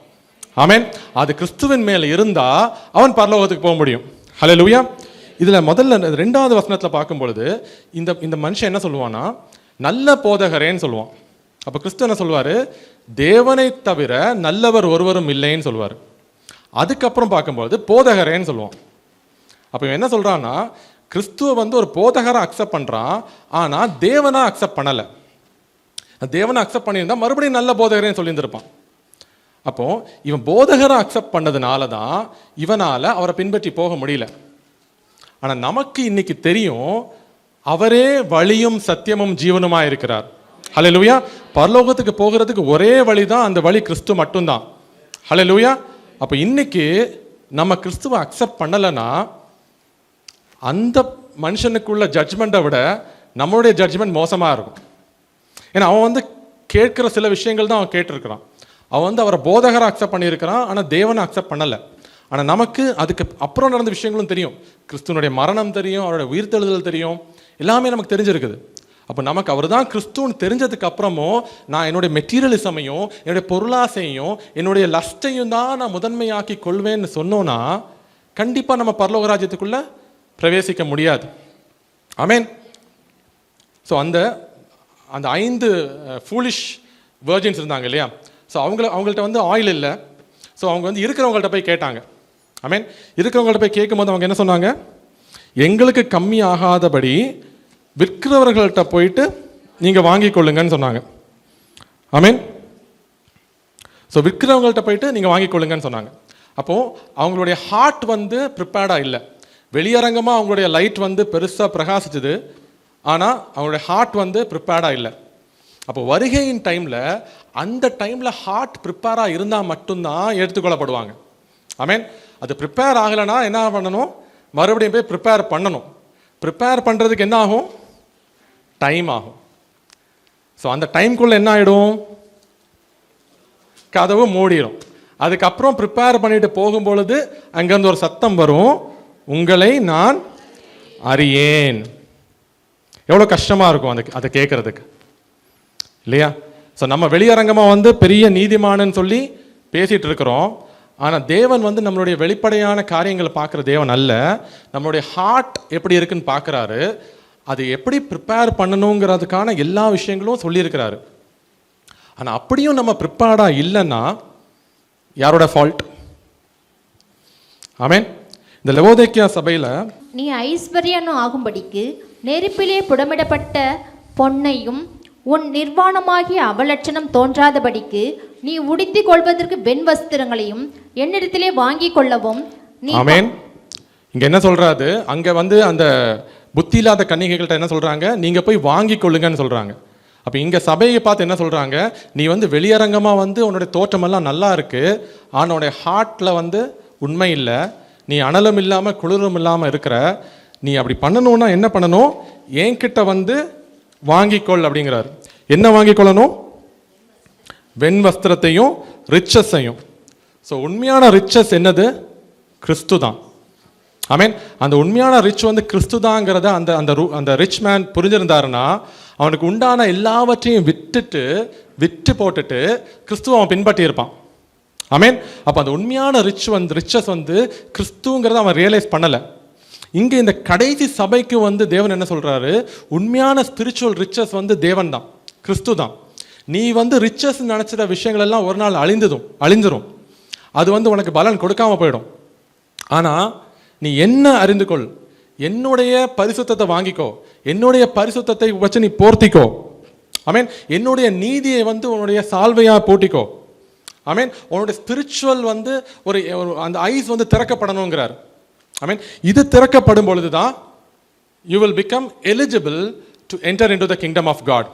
ஆமென். அது கிறிஸ்துவின் மேலே இருந்தால் அவன் பரலோகத்துக்கு போக முடியும். ஹல்லேலூயா. இதில் முதல்ல 2வது வசனத்தில் பார்க்கும் பொழுது இந்த மனுஷன் என்ன சொல்லுவான்னா, நல்ல போதகரேன்னு சொல்லுவான். அப்போ கிறிஸ்து என்ன சொல்லுவார்? தேவனை தவிர நல்லவர் ஒருவரும் இல்லைன்னு சொல்லுவார். அதுக்கப்புறம் பார்க்கும்போது போதகரேன்னு சொல்லுவான். அப்போ இவன் என்ன சொல்கிறான்னா, கிறிஸ்துவை வந்து ஒரு போதகரை அக்செப்ட் பண்ணுறான், ஆனால் தேவனாக அக்செப்ட் பண்ணலை. தேவனை அக்செப்ட் பண்ணியிருந்தா மறுபடியும் நல்ல போதகரேன்னு சொல்லியிருந்திருப்பான். அப்போ இவன் போதகரை அக்செப்ட் பண்ணதுனால தான் இவனால் அவரை பின்பற்றி போக முடியல. ஆனால் நமக்கு இன்னைக்கு தெரியும், அவரே வழியும் சத்தியமும் ஜீவனுமாக இருக்கிறார். ஹல்லேலூயா. பரலோகத்துக்கு போகிறதுக்கு ஒரே வழி தான், அந்த வழி கிறிஸ்து மட்டும்தான். ஹல்லேலூயா. அப்போ இன்னைக்கு நம்ம கிறிஸ்துவை அக்செப்ட் பண்ணலைன்னா அந்த மனுஷனுக்குள்ள ஜட்ஜ்மெண்ட்டை விட நம்மளுடைய ஜட்ஜ்மெண்ட் மோசமாக இருக்கும். ஏன்னா அவன் வந்து கேட்குற சில விஷயங்கள் தான் அவன் கேட்டிருக்கிறான். அவன் வந்து அவரை போதகரை அக்செப்ட் பண்ணியிருக்கிறான், ஆனால் தேவனை அக்செப்ட் பண்ணலை. ஆனால் நமக்கு அதுக்கு அப்புறம் நடந்த விஷயங்களும் தெரியும். கிறிஸ்துவனுடைய மரணம் தெரியும், அவருடைய உயிர்த்தெழுதல் தெரியும், எல்லாமே நமக்கு தெரிஞ்சிருக்குது. அப்போ நமக்கு அவர் தான் கிறிஸ்துன்னு தெரிஞ்சதுக்கு அப்புறமும் நான் என்னுடைய மெட்டீரியலிசமையும் என்னுடைய பொருளாசையும் என்னுடைய லஸ்ட்டையும் தான் நான் முதன்மையாக்கி கொள்வேன்னு சொன்னோன்னா கண்டிப்பாக நம்ம பரலோக ராஜ்யத்துக்குள்ளே பிரவேசிக்க முடியாது. ஆமென். ஸோ அந்த 5 ஃபூலிஷ் வெர்ஜின்ஸ் இருந்தாங்க இல்லையா. ஸோ அவங்கள்ட்ட வந்து ஆயில் இல்லை. ஸோ அவங்க வந்து இருக்கிறவங்கள்ட்ட போய் கேட்டாங்க. ஆமென். இருக்கிறவங்கள்ட்ட போய் கேட்கும்போது அவங்க என்ன சொன்னாங்க? எங்களுக்கு கம்மி ஆகாதபடி விற்கிறவர்கள்ட்ட போயிட்டு நீங்கள் வாங்கி கொள்ளுங்கன்னு சொன்னாங்க. ஆமீன். ஸோ விற்கிறவங்கள்ட்ட போயிட்டு நீங்கள் வாங்கிக்கொள்ளுங்கன்னு சொன்னாங்க. அப்போது அவங்களுடைய ஹார்ட் வந்து ப்ரிப்பேர்டாக இல்லை. வெளியரங்கமாக அவங்களுடைய லைட் வந்து பெருசாக பிரகாசிச்சுது, ஆனால் அவங்களுடைய ஹார்ட் வந்து ப்ரிப்பேர்டாக இல்லை. அப்போ வருகையின் டைமில் அந்த டைமில் ஹார்ட் ப்ரிப்பேராக இருந்தால் மட்டும்தான் எடுத்துக்கொள்ளப்படுவாங்க. ஆமீன். அது ப்ரிப்பேர் ஆகலைன்னா என்ன பண்ணணும்? மறுபடியும் போய் ப்ரிப்பேர் பண்ணணும். ப்ரிப்பேர் பண்ணுறதுக்கு என்ன ஆகும்? டைம் ஆகும். ஸோ அந்த டைம்குள்ளே என்ன ஆகிடும்? கதவு மூடிடும். அதுக்கப்புறம் ப்ரிப்பேர் பண்ணிட்டு போகும்பொழுது அங்கேருந்து ஒரு சத்தம் வரும், உங்களை நான் அறியேன். எவ்வளோ கஷ்டமாக இருக்கும் அதை கேட்குறதுக்கு, இல்லையா? ஸோ நம்ம வெளியரங்கமாக வந்து பெரிய நீதிமானன்னு சொல்லி பேசிகிட்டு இருக்கிறோம். ஆனால் தேவன் வந்து நம்மளுடைய வெளிப்படையான காரியங்களை பார்க்குற தேவன் அல்ல. நம்மளுடைய ஹார்ட் எப்படி இருக்குன்னு பார்க்குறாரு. அது எப்படி ப்ரிப்பேர் பண்ணணுங்கிறதுக்கான எல்லா விஷயங்களும் சொல்லியிருக்கிறாரு. ஆனால் அப்படியும் நம்ம ப்ரிப்பேர்டாக இல்லைன்னா யாரோட ஃபால்ட்? ஆமேன். இந்த லவோதிக்கேயா சபையில் நீ ஐஸ்வர்யனும் ஆகும்படிக்கு நெருப்பிலே புடமிடப்பட்ட பொன்னையும் உன் நிர்வாணமாகிய அவலட்சணம் தோன்றாதபடிக்கு நீ உடுத்திக் கொள்வதற்கு வெண் வஸ்திரங்களையும் என்னிடத்திலே வாங்கி கொள்ளவும் நீ. ஆமேன். இங்க என்ன சொல்றாரு? அங்க வந்து அந்த புத்தி இல்லாத கன்னிகைகள்ட்ட என்ன சொல்றாங்க? நீங்க போய் வாங்கி கொள்ளுங்கன்னு சொல்றாங்க. அப்ப இங்க சபையை பார்த்து என்ன சொல்றாங்க? நீ வந்து வெளியரங்கமா வந்து உன்னுடைய தோற்றமெல்லாம் நல்லா இருக்கு, ஆனால் உன்னுடைய ஹார்ட்ல வந்து உண்மை இல்லை. நீ அனலும் இல்லாம குளிரும் இல்லாம இருக்கிற. நீ அப்படி பண்ணணும்னா என்ன பண்ணணும்? என்கிட்ட வந்து வாங்கிக்கொள் அப்படிங்கிறாரு. என்ன வாங்கி கொள்ளணும்? வெண் வஸ்திரத்தையும் ரிச்சஸையும். ஸோ உண்மையான ரிச்சஸ் என்னது? கிறிஸ்து தான். ஆமீன். அந்த உண்மையான ரிச் வந்து கிறிஸ்து தாங்கிறத அந்த அந்த ரிச் மேன் புரிஞ்சிருந்தாருன்னா அவனுக்கு உண்டான எல்லாவற்றையும் விட்டு போட்டுட்டு கிறிஸ்துவ அவன் பின்பற்றி இருப்பான். ஆமீன். அப்போ அந்த உண்மையான ரிச்சஸ் வந்து கிறிஸ்துங்கிறத அவன் ரியலைஸ் பண்ணலை. இங்கே இந்த கடைசி சபைக்கு வந்து தேவன் என்ன சொல்றாரு? உண்மையான ஸ்பிரிச்சுவல் ரிச்சஸ் வந்து தேவன் தான், கிறிஸ்து தான். நீ வந்து ரிச்சஸ் நினைச்சிட விஷயங்கள் எல்லாம் ஒரு நாள் அழிஞ்சிரும். அது வந்து உனக்கு பலன் கொடுக்காம போயிடும். ஆனால் நீ என்ன அறிந்து கொள், என்னுடைய பரிசுத்தத்தை வாங்கிக்கோ, என்னுடைய பரிசுத்தத்தை வச்சு நீ போர்த்திக்கோ. ஆமீன். என்னுடைய நீதியை வந்து உன்னுடைய சால்வையா போட்டிக்கோ. ஆமீன். உன்னுடைய ஸ்பிரிச்சுவல் வந்து ஒரு அந்த ஐஸ் வந்து திறக்கப்படணுங்கிறார். ஆமீன். இது திறக்கப்படும் பொழுது தான் you will become eligible to enter into the kingdom of God.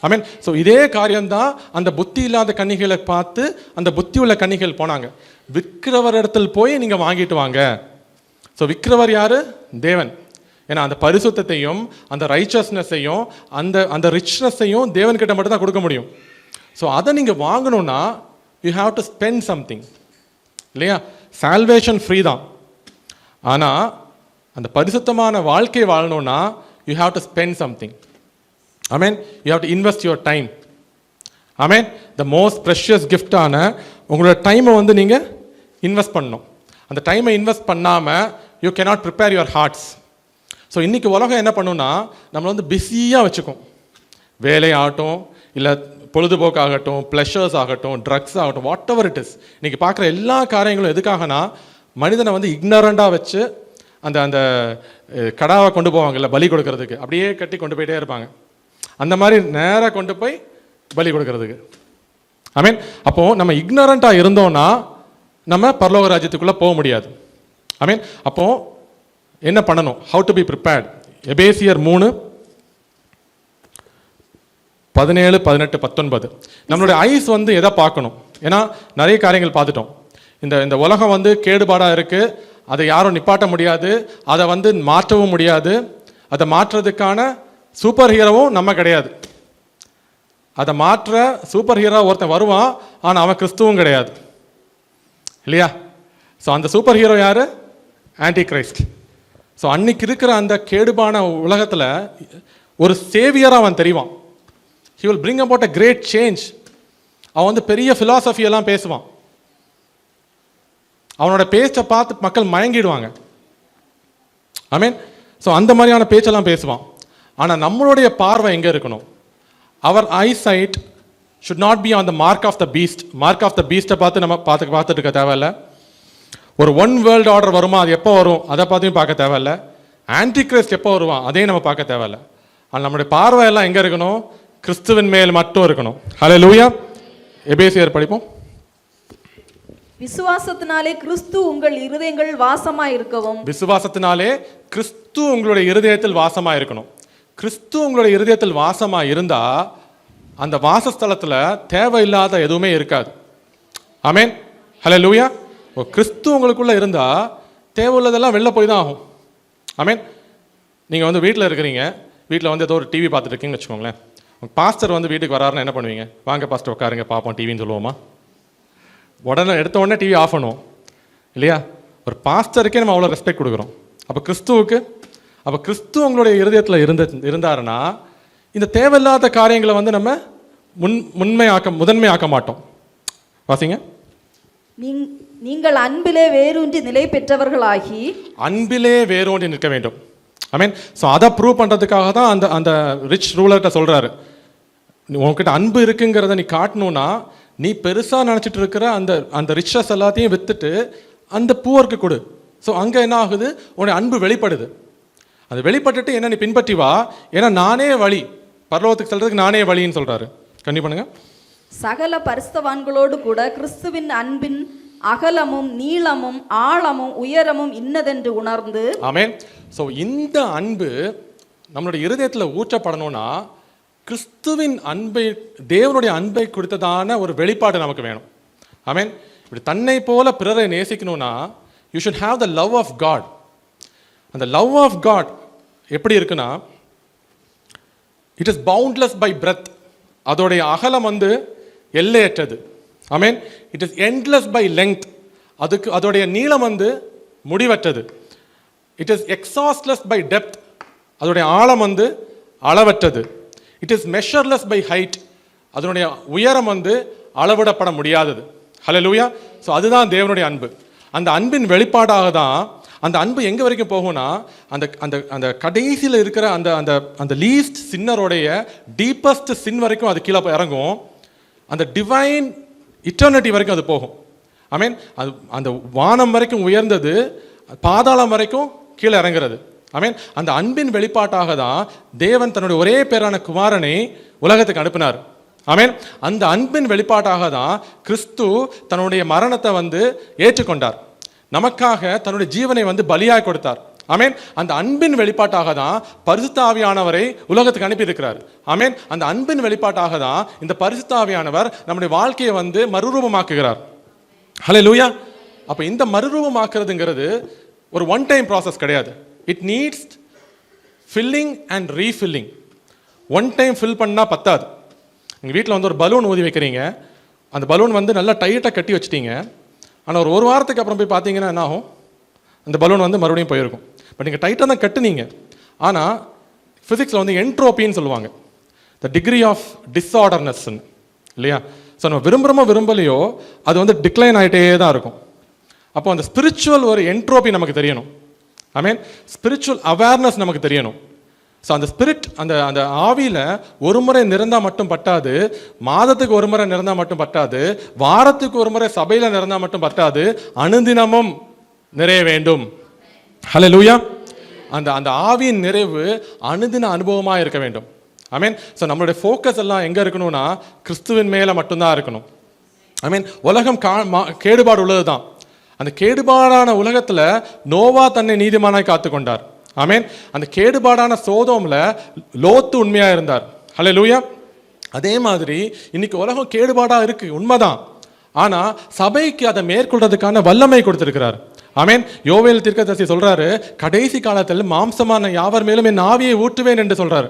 ஆமீன். ஸோ இதே காரியம்தான் அந்த புத்தி இல்லாத கன்னிகளை பார்த்து அந்த புத்தி உள்ள கன்னிகள் போனாங்க. விற்கிறவர் இடத்துல போய் நீங்கள் வாங்கிட்டு வாங்க. ஸோ விற்கிறவர் யாரு? தேவன். ஏன்னா அந்த பரிசுத்தையும் அந்த ரைச்சஸ்னஸையும் அந்த ரிச்னஸையும் தேவன்கிட்ட மட்டும் தான் கொடுக்க முடியும். ஸோ அதை நீங்கள் வாங்கணும்னா you have to spend something, இல்லையா? சால்வேஷன் ஃப்ரீ தான். ஆனால் அந்த பரிசுத்தமான வாழ்க்கை வாழணும்னா you have to spend something. ஆமீன். You have to invest your time. ஆமீன். த மோஸ்ட் ப்ரெஷியஸ் கிஃப்டான உங்களோட டைமை வந்து நீங்கள் இன்வெஸ்ட் பண்ணணும். அந்த டைமை இன்வெஸ்ட் பண்ணாமல் you cannot prepare your hearts. So இன்றைக்கி உலகம் என்ன பண்ணுன்னா நம்மளை வந்து பிஸியாக வச்சுக்கும். வேலை ஆகட்டும், இல்லை பொழுதுபோக்காகட்டும், ப்ளஷர்ஸ் ஆகட்டும், ட்ரக்ஸ் ஆகட்டும், வாட் எவர் இட் இஸ். இன்றைக்கி பார்க்குற எல்லா காரியங்களும் எதுக்காகனா மனிதனை வந்து இக்னரண்டாக வச்சு அந்த அந்த கடாவை கொண்டு போவாங்கல்ல பலி கொடுக்கறதுக்கு, அப்படியே கட்டி கொண்டு போயிட்டே இருப்பாங்க. அந்த மாதிரி நேராக கொண்டு போய் பலி கொடுக்கறதுக்கு. ஆமீன். அப்போது நம்ம இக்னரண்ட்டாக இருந்தோன்னா நம்ம பரலோக ராஜ்யத்துக்குள்ளே போக முடியாது. ஆமீன். அப்போது என்ன பண்ணணும்? How to be prepared. எபேசியர் 3:17-18-19. நம்மளுடைய ஐஸ் வந்து எதை பார்க்கணும்? ஏன்னா நிறைய காரியங்கள் பார்த்துட்டோம். இந்த உலகம் வந்து கேடுபாடாக இருக்குது, அதை யாரும் நிப்பாட்ட முடியாது, அதை வந்து மாற்றவும் முடியாது. அதை மாற்றுறதுக்கான சூப்பர் ஹீரோவும் நம்ம கிடையாது. அதை மாற்ற சூப்பர் ஹீரோ ஒருத்தன் வருவான், ஆனால் அவன் கிறிஸ்துவும் கிடையாது, இல்லையா? ஸோ அந்த சூப்பர் ஹீரோ யார்? Antichrist. ஸோ அன்னைக்கு இருக்கிற அந்த கேடுபான உலகத்தில் ஒரு சேவியராக அவன் தெரிவான். He will bring about a great change. அவன் வந்து பெரிய ஃபிலாசபியெல்லாம் பேசுவான். அவனோட பேச்சை பார்த்து மக்கள் மயங்கிடுவாங்க. ஆமீன். ஸோ அந்த மாதிரியான பேச்செல்லாம் பேசுவான். ஆனால் நம்மளுடைய பார்வை எங்கே இருக்கணும்? Our eyesight should not be on the mark of the beast. Mark of the பீஸ்ட்டை பார்த்து நம்ம பார்த்துட்டு இருக்க தேவையில்ல. ஒரு ஒன் வேர்ல்டு ஆர்டர் வருமா, அது எப்போ வரும் அதை பார்த்தும் பார்க்க தேவையில்ல. ஆன்டி கிரைஸ்ட் எப்போ வருவான் அதையும் நம்ம பார்க்க தேவையில்ல. ஆனால் நம்மளுடைய பார்வை எல்லாம் எங்கே இருக்கணும்? கிறிஸ்துவின் மேல் மட்டும் இருக்கணும். ஹல்லேலூயா. எபேசியர் படிப்போம். விசுவாசத்தினாலே கிறிஸ்து உங்கள் இருதயங்கள் வாசமாய் இருக்கவும். விசுவாசத்தினாலே கிறிஸ்து உங்களுடைய இருதயத்தில் வாசமாய் இருக்கணும். கிறிஸ்து உங்களுடைய இருதயத்தில் வாசமாய் இருந்தா அந்த வாசஸ்தலத்துல தேவையில்லாத எதுவுமே இருக்காது. ஆமென். ஹல்லேலூயா. கிறிஸ்து உங்களுக்குள்ள இருந்தா தேவையுள்ளதெல்லாம் வெளில போய் தான் ஆகும். ஆமென். நீங்க வந்து வீட்டில் இருக்கிறீங்க, வீட்டில் வந்து ஏதோ ஒரு டிவி பார்த்துட்டு இருக்கீங்கன்னு வச்சுக்கோங்களேன். பாஸ்டர் வந்து வீட்டுக்கு வராருன்னா என்ன பண்ணுவீங்க? வாங்க பாஸ்டர் உட்காருங்க பார்ப்போம் டிவின்னு சொல்லுவோமா? எடுத்த உடனே டிவி ஆஃப் பண்ணுவோம் இல்லையா? ஒரு பாஸ்டருக்கே நம்ம அவ்வளோ ரெஸ்பெக்ட் கொடுக்குறோம். அப்போ கிறிஸ்து உங்களுடைய இருதயத்தில் இருந்தாருன்னா இந்த தேவையில்லாத காரியங்களை வந்து நம்ம முதன்மையாக்க மாட்டோம். வாசிங்க. நீங்கள் அன்பிலே வேரூன்றி நிலை பெற்றவர்களாகி. அன்பிலே வேரூன்றி நிற்க வேண்டும். ஐ மீன், ஸோ அதை ப்ரூவ் பண்ணுறதுக்காக தான் அந்த அந்த ரிச் ரூலர்கிட்ட சொல்கிறாரு, உங்ககிட்ட அன்பு இருக்குங்கிறத நீ காட்டணும்னா நீ பெருசாக நினச்சிட்டு இருக்கிற அந்த அந்த ரிச்சஸ் எல்லாத்தையும் விற்றுட்டு அந்த பூவருக்கு கொடு. ஸோ அங்கே என்ன ஆகுது? உன்னுடைய அன்பு வெளிப்படுது. அது வெளிப்பட்டுட்டு என்ன நீ பின்பற்றி வா, ஏன்னா நானே வழி, பரலோகத்துக்கு செல்றதுக்கு நானே வழின்னு சொல்கிறாரு. கண்ணி பண்ணுங்க. சகல பரிசுத்தவான்களோடு கூட கிறிஸ்துவின் அன்பின் அகலமும் நீளமும் ஆழமும் உயரமும் இன்னதென்று உணர்ந்து. ஆமென். ஸோ இந்த அன்பு நம்மளுடைய இருதயத்தில் ஊற்றப்படணும்னா கிறிஸ்துவின் அன்பை, தேவனுடைய அன்பை கொடுத்ததான ஒரு வெளிப்பாடு நமக்கு வேணும். ஆமென். இப்படி தன்னை போல பிறரை நேசிக்கணும்னா you should have the love of God. அந்த லவ் ஆஃப் காட் எப்படி இருக்குன்னா, it is boundless by breadth. அதோடைய அகலம் வந்து எல்லையற்றது. ஆமென். It is endless by length. அதோடைய நீளம் வந்து முடிவற்றது. It is exhaustless by depth. அதோடைய ஆழம் வந்து அளவற்றது. It is measureless by height. அதனுடைய உயரம் வந்து அளவிடப்பட முடியாதது. ஹல்லேலூயா. ஸோ அதுதான் தேவனுடைய அன்பு. அந்த அன்பின் வெளிப்பாடாக தான் அந்த அன்பு எங்கே வரைக்கும் போகும்னா அந்த அந்த அந்த கடைசியில் இருக்கிற அந்த அந்த அந்த லீஸ்ட் சின்னருடைய டீப்பஸ்ட் சின் வரைக்கும் அது கீழே இறங்கும். அந்த டிவைன் இட்டர்னிட்டி வரைக்கும் அது போகும். ஐ மீன், அது அந்த வானம் வரைக்கும் உயர்ந்தது பாதாளம் வரைக்கும் கீழே இறங்குறது. ஐ மீன், அந்த அன்பின் வெளிப்பாட்டாக தான் தேவன் தன்னுடைய ஒரே பேரான குமாரனை உலகத்துக்கு அனுப்பினார். ஐ மீன், அந்த அன்பின் வெளிப்பாட்டாக தான் கிறிஸ்து தன்னுடைய மரணத்தை வந்து ஏற்றுக்கொண்டார். நமக்காக தன்னுடைய ஜீவனை வந்து பலியாய் கொடுத்தார். ஐ மீன், அந்த அன்பின் வெளிப்பாட்டாக தான் பரிசுத்த ஆவியானவரை உலகத்துக்கு அனுப்பி இருக்கிறார். ஐ மீன், அந்த அன்பின் வெளிப்பாட்டாக தான் இந்த பரிசுத்த ஆவியானவர் நம்முடைய வாழ்க்கையை வந்து மறுரூபமாக்குகிறார். ஹல்லேலூயா. அப்போ இந்த மறுரூபமாக்குறதுங்கிறது ஒரு ஒன் டைம் ப்ராசஸ் கிடையாது. It needs filling and refilling. One time fill பண்ணால் பத்தாது. எங்கள் வீட்டில் வந்து ஒரு பலூன் ஊதி வைக்கிறீங்க, அந்த பலூன் வந்து நல்லா டைட்டாக கட்டி வச்சிட்டீங்க. ஆனால் ஒரு வாரத்துக்கு அப்புறம் போய் பார்த்தீங்கன்னா என்ன ஆகும்? அந்த பலூன் வந்து மறுபடியும் போயிருக்கும். பட் நீங்கள் டைட்டாக தான் கட்டுனீங்க. ஆனால் ஃபிசிக்ஸில் வந்து என்ட்ரோப்பின்னு சொல்லுவாங்க, த டிகிரி ஆஃப் டிஸ்ஆர்டர்னஸ் இல்லையா? ஸோ நம்ம விரும்பலையோ அது வந்து டிக்ளைன் ஆகிட்டே தான் இருக்கும். அப்போ அந்த ஸ்பிரிச்சுவல் ஒரு என்ட்ரோப்பி நமக்கு தெரியணும். ஐ மீன், ஸ்பிரிச்சுவல் அவேர்னஸ் நமக்கு தெரியணும். ஸோ அந்த ஸ்பிரிட், அந்த அந்த ஆவியில் ஒரு முறை நிறந்தால் மட்டும் பட்டாது, மாதத்துக்கு ஒரு முறை நிறந்தால் மட்டும் பட்டாது, வாரத்துக்கு ஒரு முறை சபையில் நிறந்தால் மட்டும் பட்டாது, அனுதினமும் நிறைய வேண்டும். ஹல்லேலூயா. அந்த அந்த ஆவியின் நிறைவு அனுதின அனுபவமாக இருக்க வேண்டும். ஐ மீன், ஸோ நம்மளுடைய ஃபோக்கஸ் எல்லாம் எங்கே இருக்கணும்னா கிறிஸ்துவின் மேலே மட்டும்தான் இருக்கணும். ஐ மீன், உலகம் கேடுபாடு உள்ளது தான். அந்த கேடுபாடான உலகத்தில் நோவா தன்னை நீதிமானாய் காத்து கொண்டார். ஐ மீன், அந்த கேடுபாடான சோதோமில் லோத்து உண்மையாக இருந்தார். ஹல்லேலூயா. அதே மாதிரி இன்னைக்கு உலகம் கேடுபாடாக இருக்கு, உண்மைதான். ஆனால் சபைக்கு அதை மேற்கொள்றதுக்கான வல்லமை கொடுத்திருக்கிறார். ஐ மீன், யோவேல் தீர்க்கதரிசி சொல்றாரு, கடைசி காலத்தில் மாம்சமான யாவர் மேலும் என் ஆவியை ஊற்றுவேன் என்று சொல்றாரு,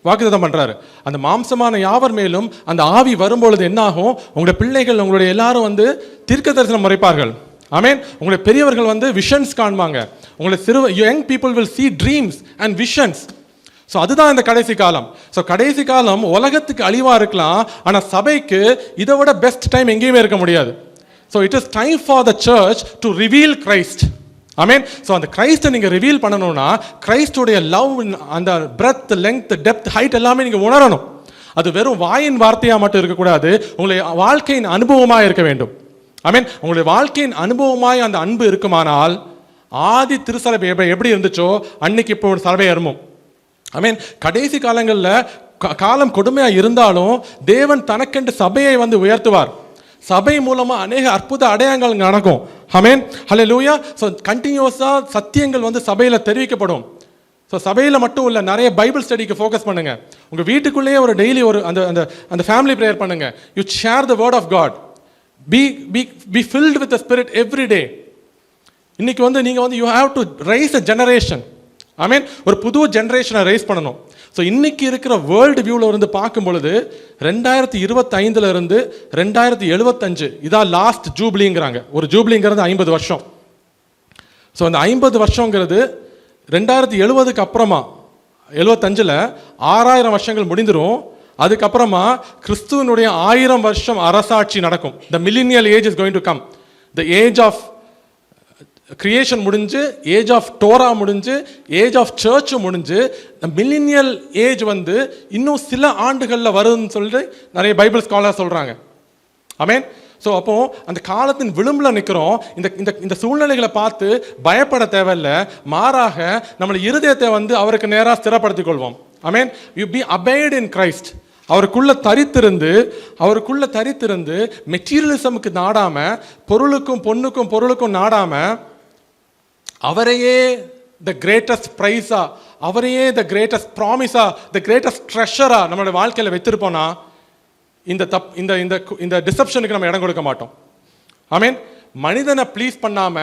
வாக்குத்தத்தம் பண்றாரு. அந்த மாம்சமான யாவர் மேலும் அந்த ஆவி வரும்பொழுது என்ன ஆகும்? உங்களுடைய பிள்ளைகள், உங்களுடைய எல்லாரும் வந்து தீர்க்க தரிசனம் முறைப்பார்கள். ஐ மீன், உங்களுடைய பெரியவர்கள் வந்து விஷன்ஸ் காண்பாங்க. உங்களுடைய young people will see dreams and visions. So அதுதான் இந்த கடைசி காலம். ஸோ கடைசி காலம் உலகத்துக்கு அழிவா இருக்கலாம், ஆனால் சபைக்கு இதை விட பெஸ்ட் டைம் எங்கேயுமே இருக்க முடியாது. So it is time for the church to reveal Christ. I mean, so அந்த கிரைஸ்ட்டை நீங்கள் ரிவீல் பண்ணணும்னா கிரைஸ்டுடைய லவ், அந்த பிரெத், லெங்த், டெப்த், ஹைட் எல்லாமே நீங்கள் உணரணும். அது வெறும் வாயின் வார்த்தையாக மட்டும் இருக்கக்கூடாது, உங்களுடைய வாழ்க்கையின் அனுபவமாக இருக்க வேண்டும். ஐ மீன், உங்களுடைய வாழ்க்கையின் அனுபவமாய் அந்த அன்பு இருக்குமானால் ஆதி திருசபை எப்படி இருந்துச்சோ அன்னைக்கு இப்போ ஒரு சபை ஏறுமோ. ஐ மீன், கடைசி காலங்களில் காலம் கொடுமையாக இருந்தாலும் தேவன் தனக்கென்று சபையை வந்து உயர்த்துவார். சபை மூலமா அநேக அற்புத அடையாளங்கள் நடக்கும். ஆமென், ஹல்லேலூயா. ஸோ கண்டினியூஸாக சத்தியங்கள் வந்து சபையில் தெரிவிக்கப்படும். ஸோ சபையில் மட்டும் இல்லை, நிறைய பைபிள் ஸ்டடிக்கு ஃபோக்கஸ் பண்ணுங்க. உங்கள் வீட்டுக்குள்ளேயே ஒரு டெய்லி ஒரு அந்த அந்த அந்த ஃபேமிலி ப்ரேயர் பண்ணுங்க. You share the word of God. Be filled with the spirit every day. இன்னைக்கு வந்து நீங்கள் வந்து you have to raise a generation. ஆமென், ஒரு புது ஜெனரேஷனை ரைஸ் பண்ணணும். ஸோ இன்னைக்கு இருக்கிற வேர்ல்டு வியூவில் இருந்து பார்க்கும் பொழுது 2025 இருந்து 2075 இதான் லாஸ்ட் ஜூப்ளிங்கிறாங்க. ஒரு ஜூப்ளிங்கிறது 50 வருஷம். ஸோ அந்த 50 வருஷங்கிறது 2070க்கு அப்புறமா 75ல் 6000 வருஷங்கள் முடிந்துடும். அதுக்கப்புறமா கிறிஸ்துவனுடைய 1000 வருஷம் அரசாட்சி நடக்கும். The millennial age is going to come. The age of creation முடிஞ்சு, ஏஜ் ஆஃப் டோரா முடிஞ்சு, ஏஜ் ஆஃப் சர்ச் முடிஞ்சு, மில்லினியல் ஏஜ் வந்து இன்னும் சில ஆண்டுகளில் வருதுன்னு சொல்லிட்டு நிறைய பைபிள் ஸ்காலர் சொல்கிறாங்க. ஆமென். ஸோ அப்போ அந்த காலத்தின் விளிம்பில் நிற்கிறோம். இந்த சூழ்நிலைகளை பார்த்து பயப்பட தேவையில்லை. மாறாக நம்மளை இருதயத்தை வந்து அவருக்கு நேராக ஸ்திரப்படுத்திக் கொள்வோம். ஆமென். You be abide in Christ. அவருக்குள்ள தரித்திருந்து மெட்டீரியலிசமுக்கு நாடாம, பொருளுக்கும் நாடாம, அவரையே த கிரேட்டஸ்ட் ப்ரைஸா, அவரையே த கிரேட்டஸ்ட் ப்ராமிஸா, த கிரேட்டஸ்ட் ட்ரெஷரா நம்மளோட வாழ்க்கையில் வைத்திருப்போம்னா இந்த டிசப்ஷனுக்கு நம்ம இடம் கொடுக்க மாட்டோம். ஆமென். மனிதனை ப்ளீஸ் பண்ணாம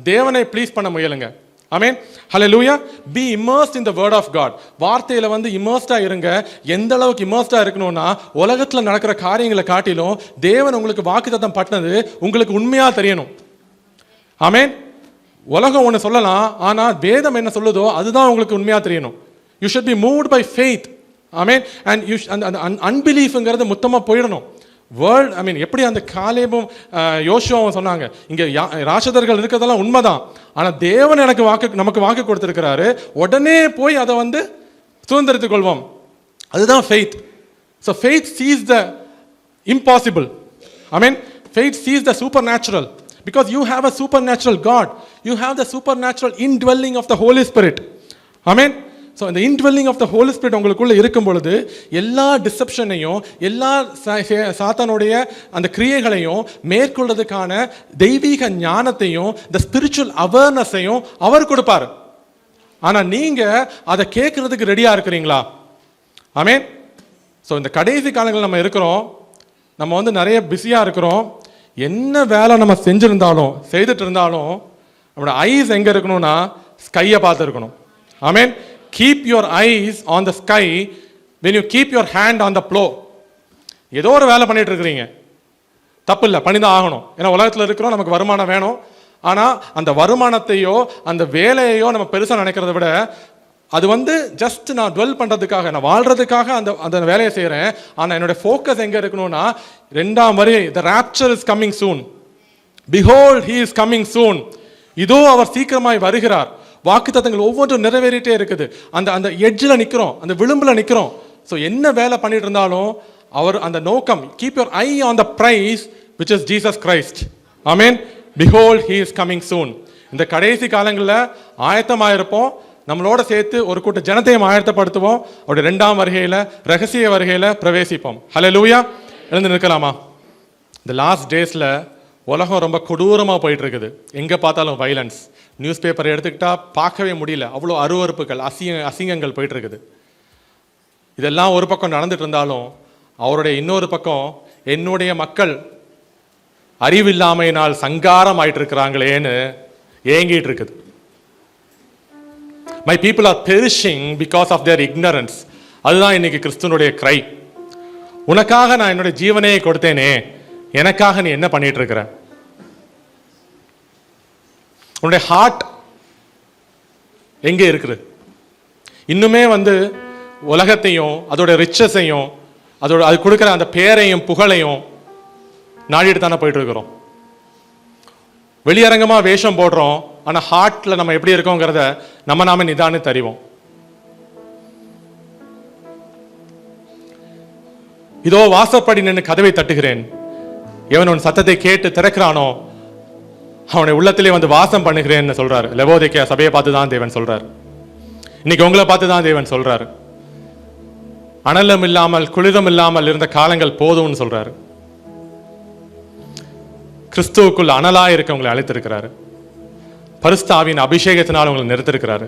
தேவனை ப்ளீஸ் பண்ண முயலுங்க. ஆமென், ஹல்லேலூயா. Be immersed in the word of God. வார்த்தையில வந்து இமர்ஸ்டா இருங்க. எந்த அளவுக்கு இமர்ஸ்டா இருக்கணும்னா, உலகத்துல நடக்கிற காரியங்களை காட்டிலும் தேவன் உங்களுக்கு வாக்குத்தத்தம் பட்டினது உங்களுக்கு உண்மையா தெரியணும். ஆமென். உலகம் ஒன்று சொல்லலாம், ஆனா வேதம் என்ன சொல்லுதோ அதுதான் உங்களுக்கு உண்மையா தெரியணும். You should be moved by faith. Amen. And you அந்த அன்பிலீஃப்ங்கிறது மொத்தமாக போயிடணும். வேர்ல்ட் எப்படி அந்த காலேபும் யோசுவாவும் சொன்னாங்க, இங்கே ராட்சதர்கள் இருக்கிறதெல்லாம் உண்மைதான், ஆனால் தேவன் நமக்கு வாக்கு கொடுத்துருக்கிறாரு, உடனே போய் அதை வந்து சுதந்திரத்துக் கொள்வோம். அதுதான் faith. So faith sees the impossible. Amen. Faith sees the supernatural. Because you have a supernatural God. You have the supernatural indwelling of the Holy Spirit. Amen. So இந்த indwelling of the Holy Spirit உங்களுக்குள்ள இருக்கும் பொழுது எல்லா டிசப்ஷனையும், எல்லா சாத்தானுடைய அந்த கிரியைகளையும் மேற்கொள்றதுக்கான தெய்வீக ஞானத்தையும், the spiritual awareness-ஐயும் அவர் கொடுப்பார். ஆனா நீங்க அதை கேட்கறதுக்கு ரெடியா இருக்கிறீங்களா? ஆமென். ஸோ இந்த கடைசி காலங்களில் நம்ம இருக்கிறோம். நம்ம வந்து நிறைய பிஸியா இருக்கிறோம். என்ன வேலை நம்ம செய்துட்டு இருந்தாலும் நம்மளோட ஐஸ் எங்க இருக்கணும்னா ஸ்கையை பார்த்து இருக்கணும். ஆமென். Keep your eyes on the sky when you keep your hand on the plow. ஏதோ ஒரு வேலை பண்ணிட்டு இருக்கிறீங்க, தப்பு இல்லை, பண்ணிதான் ஆகணும். ஏன்னா உலகத்தில் இருக்கிறோம், நமக்கு வருமானம் வேணும். ஆனால் அந்த வருமானத்தையோ அந்த வேலையையோ நம்ம பெருசாக நினைக்கிறத விட, அது வந்து ஜஸ்ட் நான் டுவெல் பண்ணுறதுக்காக, நான் வாழ்கிறதுக்காக அந்த வேலையை செய்கிறேன். ஆனால் என்னுடைய ஃபோக்கஸ் எங்கே இருக்கணும்னா, 2ஆம் வரி, the rapture is coming soon. Behold, he is coming soon. இதோ அவர் சீக்கிரமாய் வருகிறார். வாக்குத்தத்தங்கள் ஒவ்வொன்றும் நிறைவேறிட்டே இருக்குது. அந்த எட்ஜில் நிற்கிறோம், அந்த விளிம்பில் நிற்கிறோம். ஸோ என்ன வேலை பண்ணிட்டு இருந்தாலும் அவர் அந்த நோக்கம், keep your eye on the prize which is Jesus Christ. Amen. Behold, he is coming soon. இந்த கடைசி காலங்களில் ஆயத்தமாயிருப்போம். நம்மளோட சேர்த்து ஒரு கூட்ட ஜனத்தையும் ஆயத்தப்படுத்துவோம். அவருடைய 2ஆம் வருகையில், ரகசிய வருகையில் பிரவேசிப்போம். ஹல்லேலூயா. எழுந்து நிற்கலாமா? இந்த லாஸ்ட் டேஸில் உலகம் ரொம்ப கொடூரமாக போயிட்டு இருக்குது. எங்கே பார்த்தாலும் வைலன்ஸ். நியூஸ் பேப்பரை எடுத்துக்கிட்டா பார்க்கவே முடியல, அவ்வளோ அருவறுப்புகள், அசிங்கங்கள் போயிட்டு இருக்குது. இதெல்லாம் ஒரு பக்கம் நடந்துட்டு இருந்தாலும், அவருடைய இன்னொரு பக்கம் என்னுடைய மக்கள் அறிவில்லாமையினால் சங்காரம் ஆயிட்டு இருக்கிறாங்களேன்னு ஏங்கிட்டு இருக்குது. My people are perishing because of their ignorance. அதுதான் இன்னைக்கு கிறிஸ்துவனுடைய கிரை. உனக்காக நான் என்னுடைய ஜீவனையை கொடுத்தேனே, எனக்காக நீ என்ன பண்ணிட்டு இருக்கிற? உன்னுடைய ஹார்ட் எங்கே இருக்குது? இன்னுமே வந்து உலகத்தையும் அதோட ரிச்சஸையும் அது கொடுக்குற அந்த பேரையும் புகழையும் நாடிட்டு தானே போயிட்டு இருக்கிறோம். வெளியரங்கமாக வேஷம் போடுறோம், ஆனால் ஹார்ட்டில் நம்ம எப்படி இருக்கோங்கிறத நாம நிதானி தெரிவோம். இதோ வாசப்படி நின்று கதவை தட்டுகிறேன், எவன் உன் சத்தத்தை கேட்டு திறக்கிறானோ அவனை உள்ளத்திலே வந்து வாசம் பண்ணுகிறேன்னு சொல்றாரு. லவோதிக்கேயா சபையை பார்த்து தான் தேவன் சொல்றாரு. இன்னைக்கு உங்களை பார்த்து தான் தேவன் சொல்றாரு. அனலும் இல்லாமல் குளிரும் இல்லாமல் இருந்த காலங்கள் போதும்னு சொல்றாரு. கிறிஸ்துவுக்குள் அனலாய் இருக்க உங்களை அழைத்திருக்கிறாரு. பரிசுத்த ஆவியின் அபிஷேகத்தினால் உங்களை நிறுத்திருக்கிறாரு.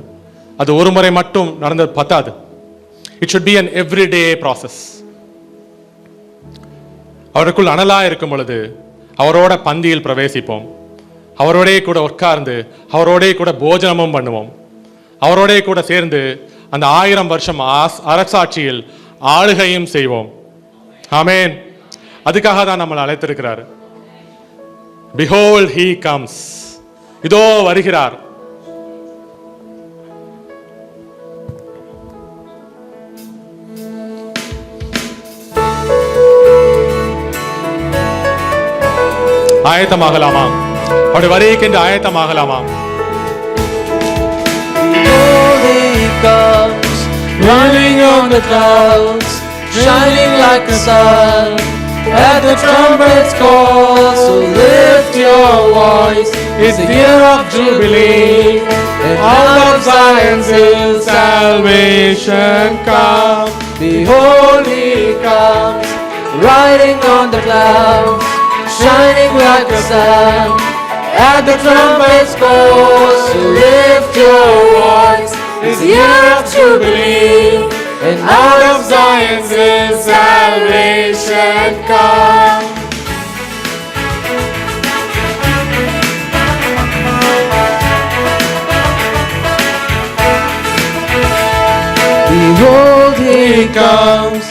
அது ஒரு முறை மட்டும் நடந்தது பத்தாது. It should be an everyday process. அவருக்குள் அனலாய் இருக்கும் பொழுது அவரோட பந்தியில் பிரவேசிப்போம். அவரோடே கூட உட்கார்ந்து அவரோடே கூட போஜனமும் பண்ணுவோம். அவரோடே கூட சேர்ந்து அந்த 1000 வருஷம் அரசாட்சியில் ஆளுகையும் செய்வோம். ஆமென். அதுக்காக தான் நம்மளை அழைத்திருக்கிறார். Behold, he comes. இதோ வருகிறார். ஆயத்தமாகலாமா? அவருடைய வருகைக்கென்று ஆயத்தமாகலாமா? Comes, running on the clouds, shining like the sun. At the trumpet's call, so lift your voice. It's the year of Jubilee, and out of Zion's hill salvation come. Behold, he comes, riding on the clouds, shining like the sun. At the trumpet's call, so lift your voice. It's the year of Jubilee, and out of Zion's hill salvation come. Behold, he comes,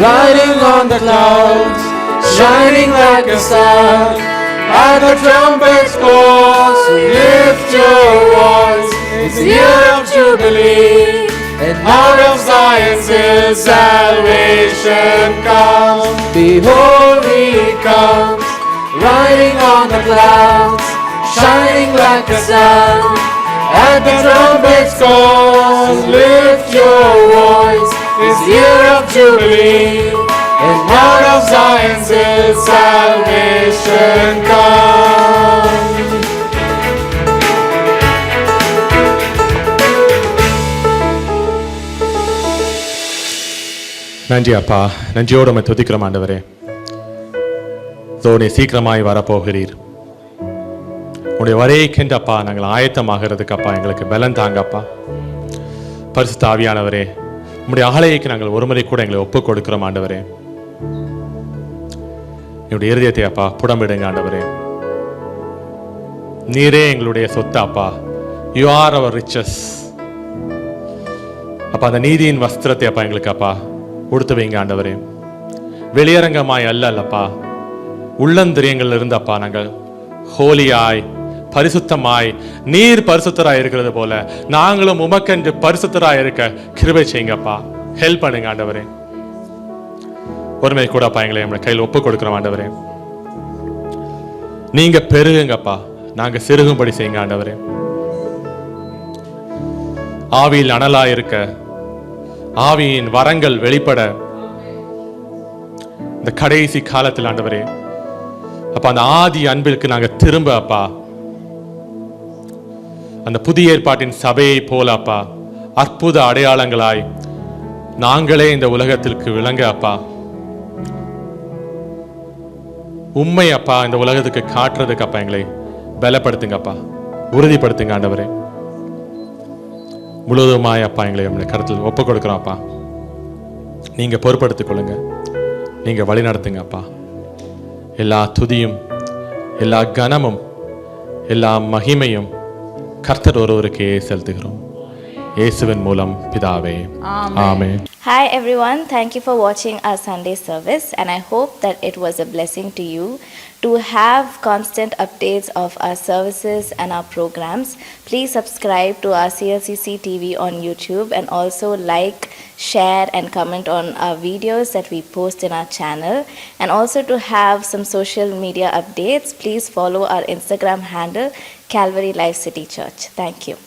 riding on the clouds, shining like the sun. At the trumpet's call, so lift your voice. It's the year of Jubilee, and out of Zion's hill salvation comes. Behold, he comes, riding on the clouds, shining like the sun. At the trumpet's call, lift your voice. It's the year of Jubilee, and out of Zion's hill salvation comes. நன்றி அப்பா, நன்றியோடு நம்ம துதிக்கிறோம் ஆண்டவரே. நீ சீக்கிரமாய் வரப்போகிறீர். உடைய வரைக்கென்று அப்பா நாங்கள் ஆயத்தமாகிறதுக்கு அப்பா எங்களுக்கு பலன் தாங்கப்பா. பரிசுத்த ஆவியானவரே, உம்முடைய ஆலயக்கு நாங்கள் ஒரு முறை கூட எங்களை ஒப்புக் கொடுக்கிறோம் ஆண்டவரே. என்னுடைய இருதயத்தை அப்பா புடம்பிடுங்க ஆண்டவரே. நீரே எங்களுடைய சொத்து அப்பா. யூ ஆர் அவர் ரிச்சஸ் அப்பா. அந்த நீதியின் வஸ்திரத்தை அப்பா எங்களுக்கு அப்பா கொடுத்து வைங்க ஆண்டவரே. வெளியரங்கமாய் அல்லப்பா, உள்ளந்திரியங்கள் இருந்தப்பா நாங்கள் ஹோலியாய் பரிசுத்தமாய் நீர் பரிசுத்தராய் இருக்கிறது போல நாங்களும் உமக்கென்று பரிசுத்தராய் இருக்க கிருபை செய்யுங்கப்பா. ஹெல்ப் பண்ணுங்க ஆண்டவரே. ஒருமை கூடப்பா எங்களை நம்ம கையில் ஒப்பு கொடுக்கிறோம் ஆண்டவரே. நீங்க பெருகுங்கப்பா, நாங்க சிறுகும்படி செய்யுங்க ஆண்டவரே. ஆவியில் அனலாய் இருக்க, ஆவியின் வரங்கள் வெளிப்பட இந்த கடைசி காலத்தில் ஆண்டவரே அப்பா அந்த ஆதி அன்பிற்கு நாங்க திரும்ப அப்பா அந்த புதிய ஏற்பாட்டின் சபையை போல அப்பா அற்புத அடையாளங்களாய் நாங்களே இந்த உலகத்திற்கு விளங்க அப்பா உண்மை அப்பா இந்த உலகத்துக்கு காட்டுறதுக்கு அப்பா எங்களை பலப்படுத்துங்கப்பா, உறுதிப்படுத்துங்க ஆண்டவரே. முழுவதுமாய் அப்பா எங்களை நம்மளை கருத்தில் ஒப்பு கொடுக்கிறோம் அப்பா. நீங்க பொறுப்படுத்திக் கொள்ளுங்க, நீங்க வழி நடத்துங்க அப்பா. எல்லா துதியும் எல்லா கனமும் எல்லா மகிமையும் கர்த்தர் ஒருவருக்கே செலுத்துகிறோம். இயேசுவின் மூலம் பிதாவே, ஆமென். Hi everyone, thank you for watching our Sunday service, and I hope that it was a blessing to you. To have constant updates of our services and our programs, please subscribe to our CLCC TV on YouTube, and also like, share and comment on our videos that we post in our channel. And also to have some social media updates, please follow our Instagram handle Calvary Life City Church. Thank you.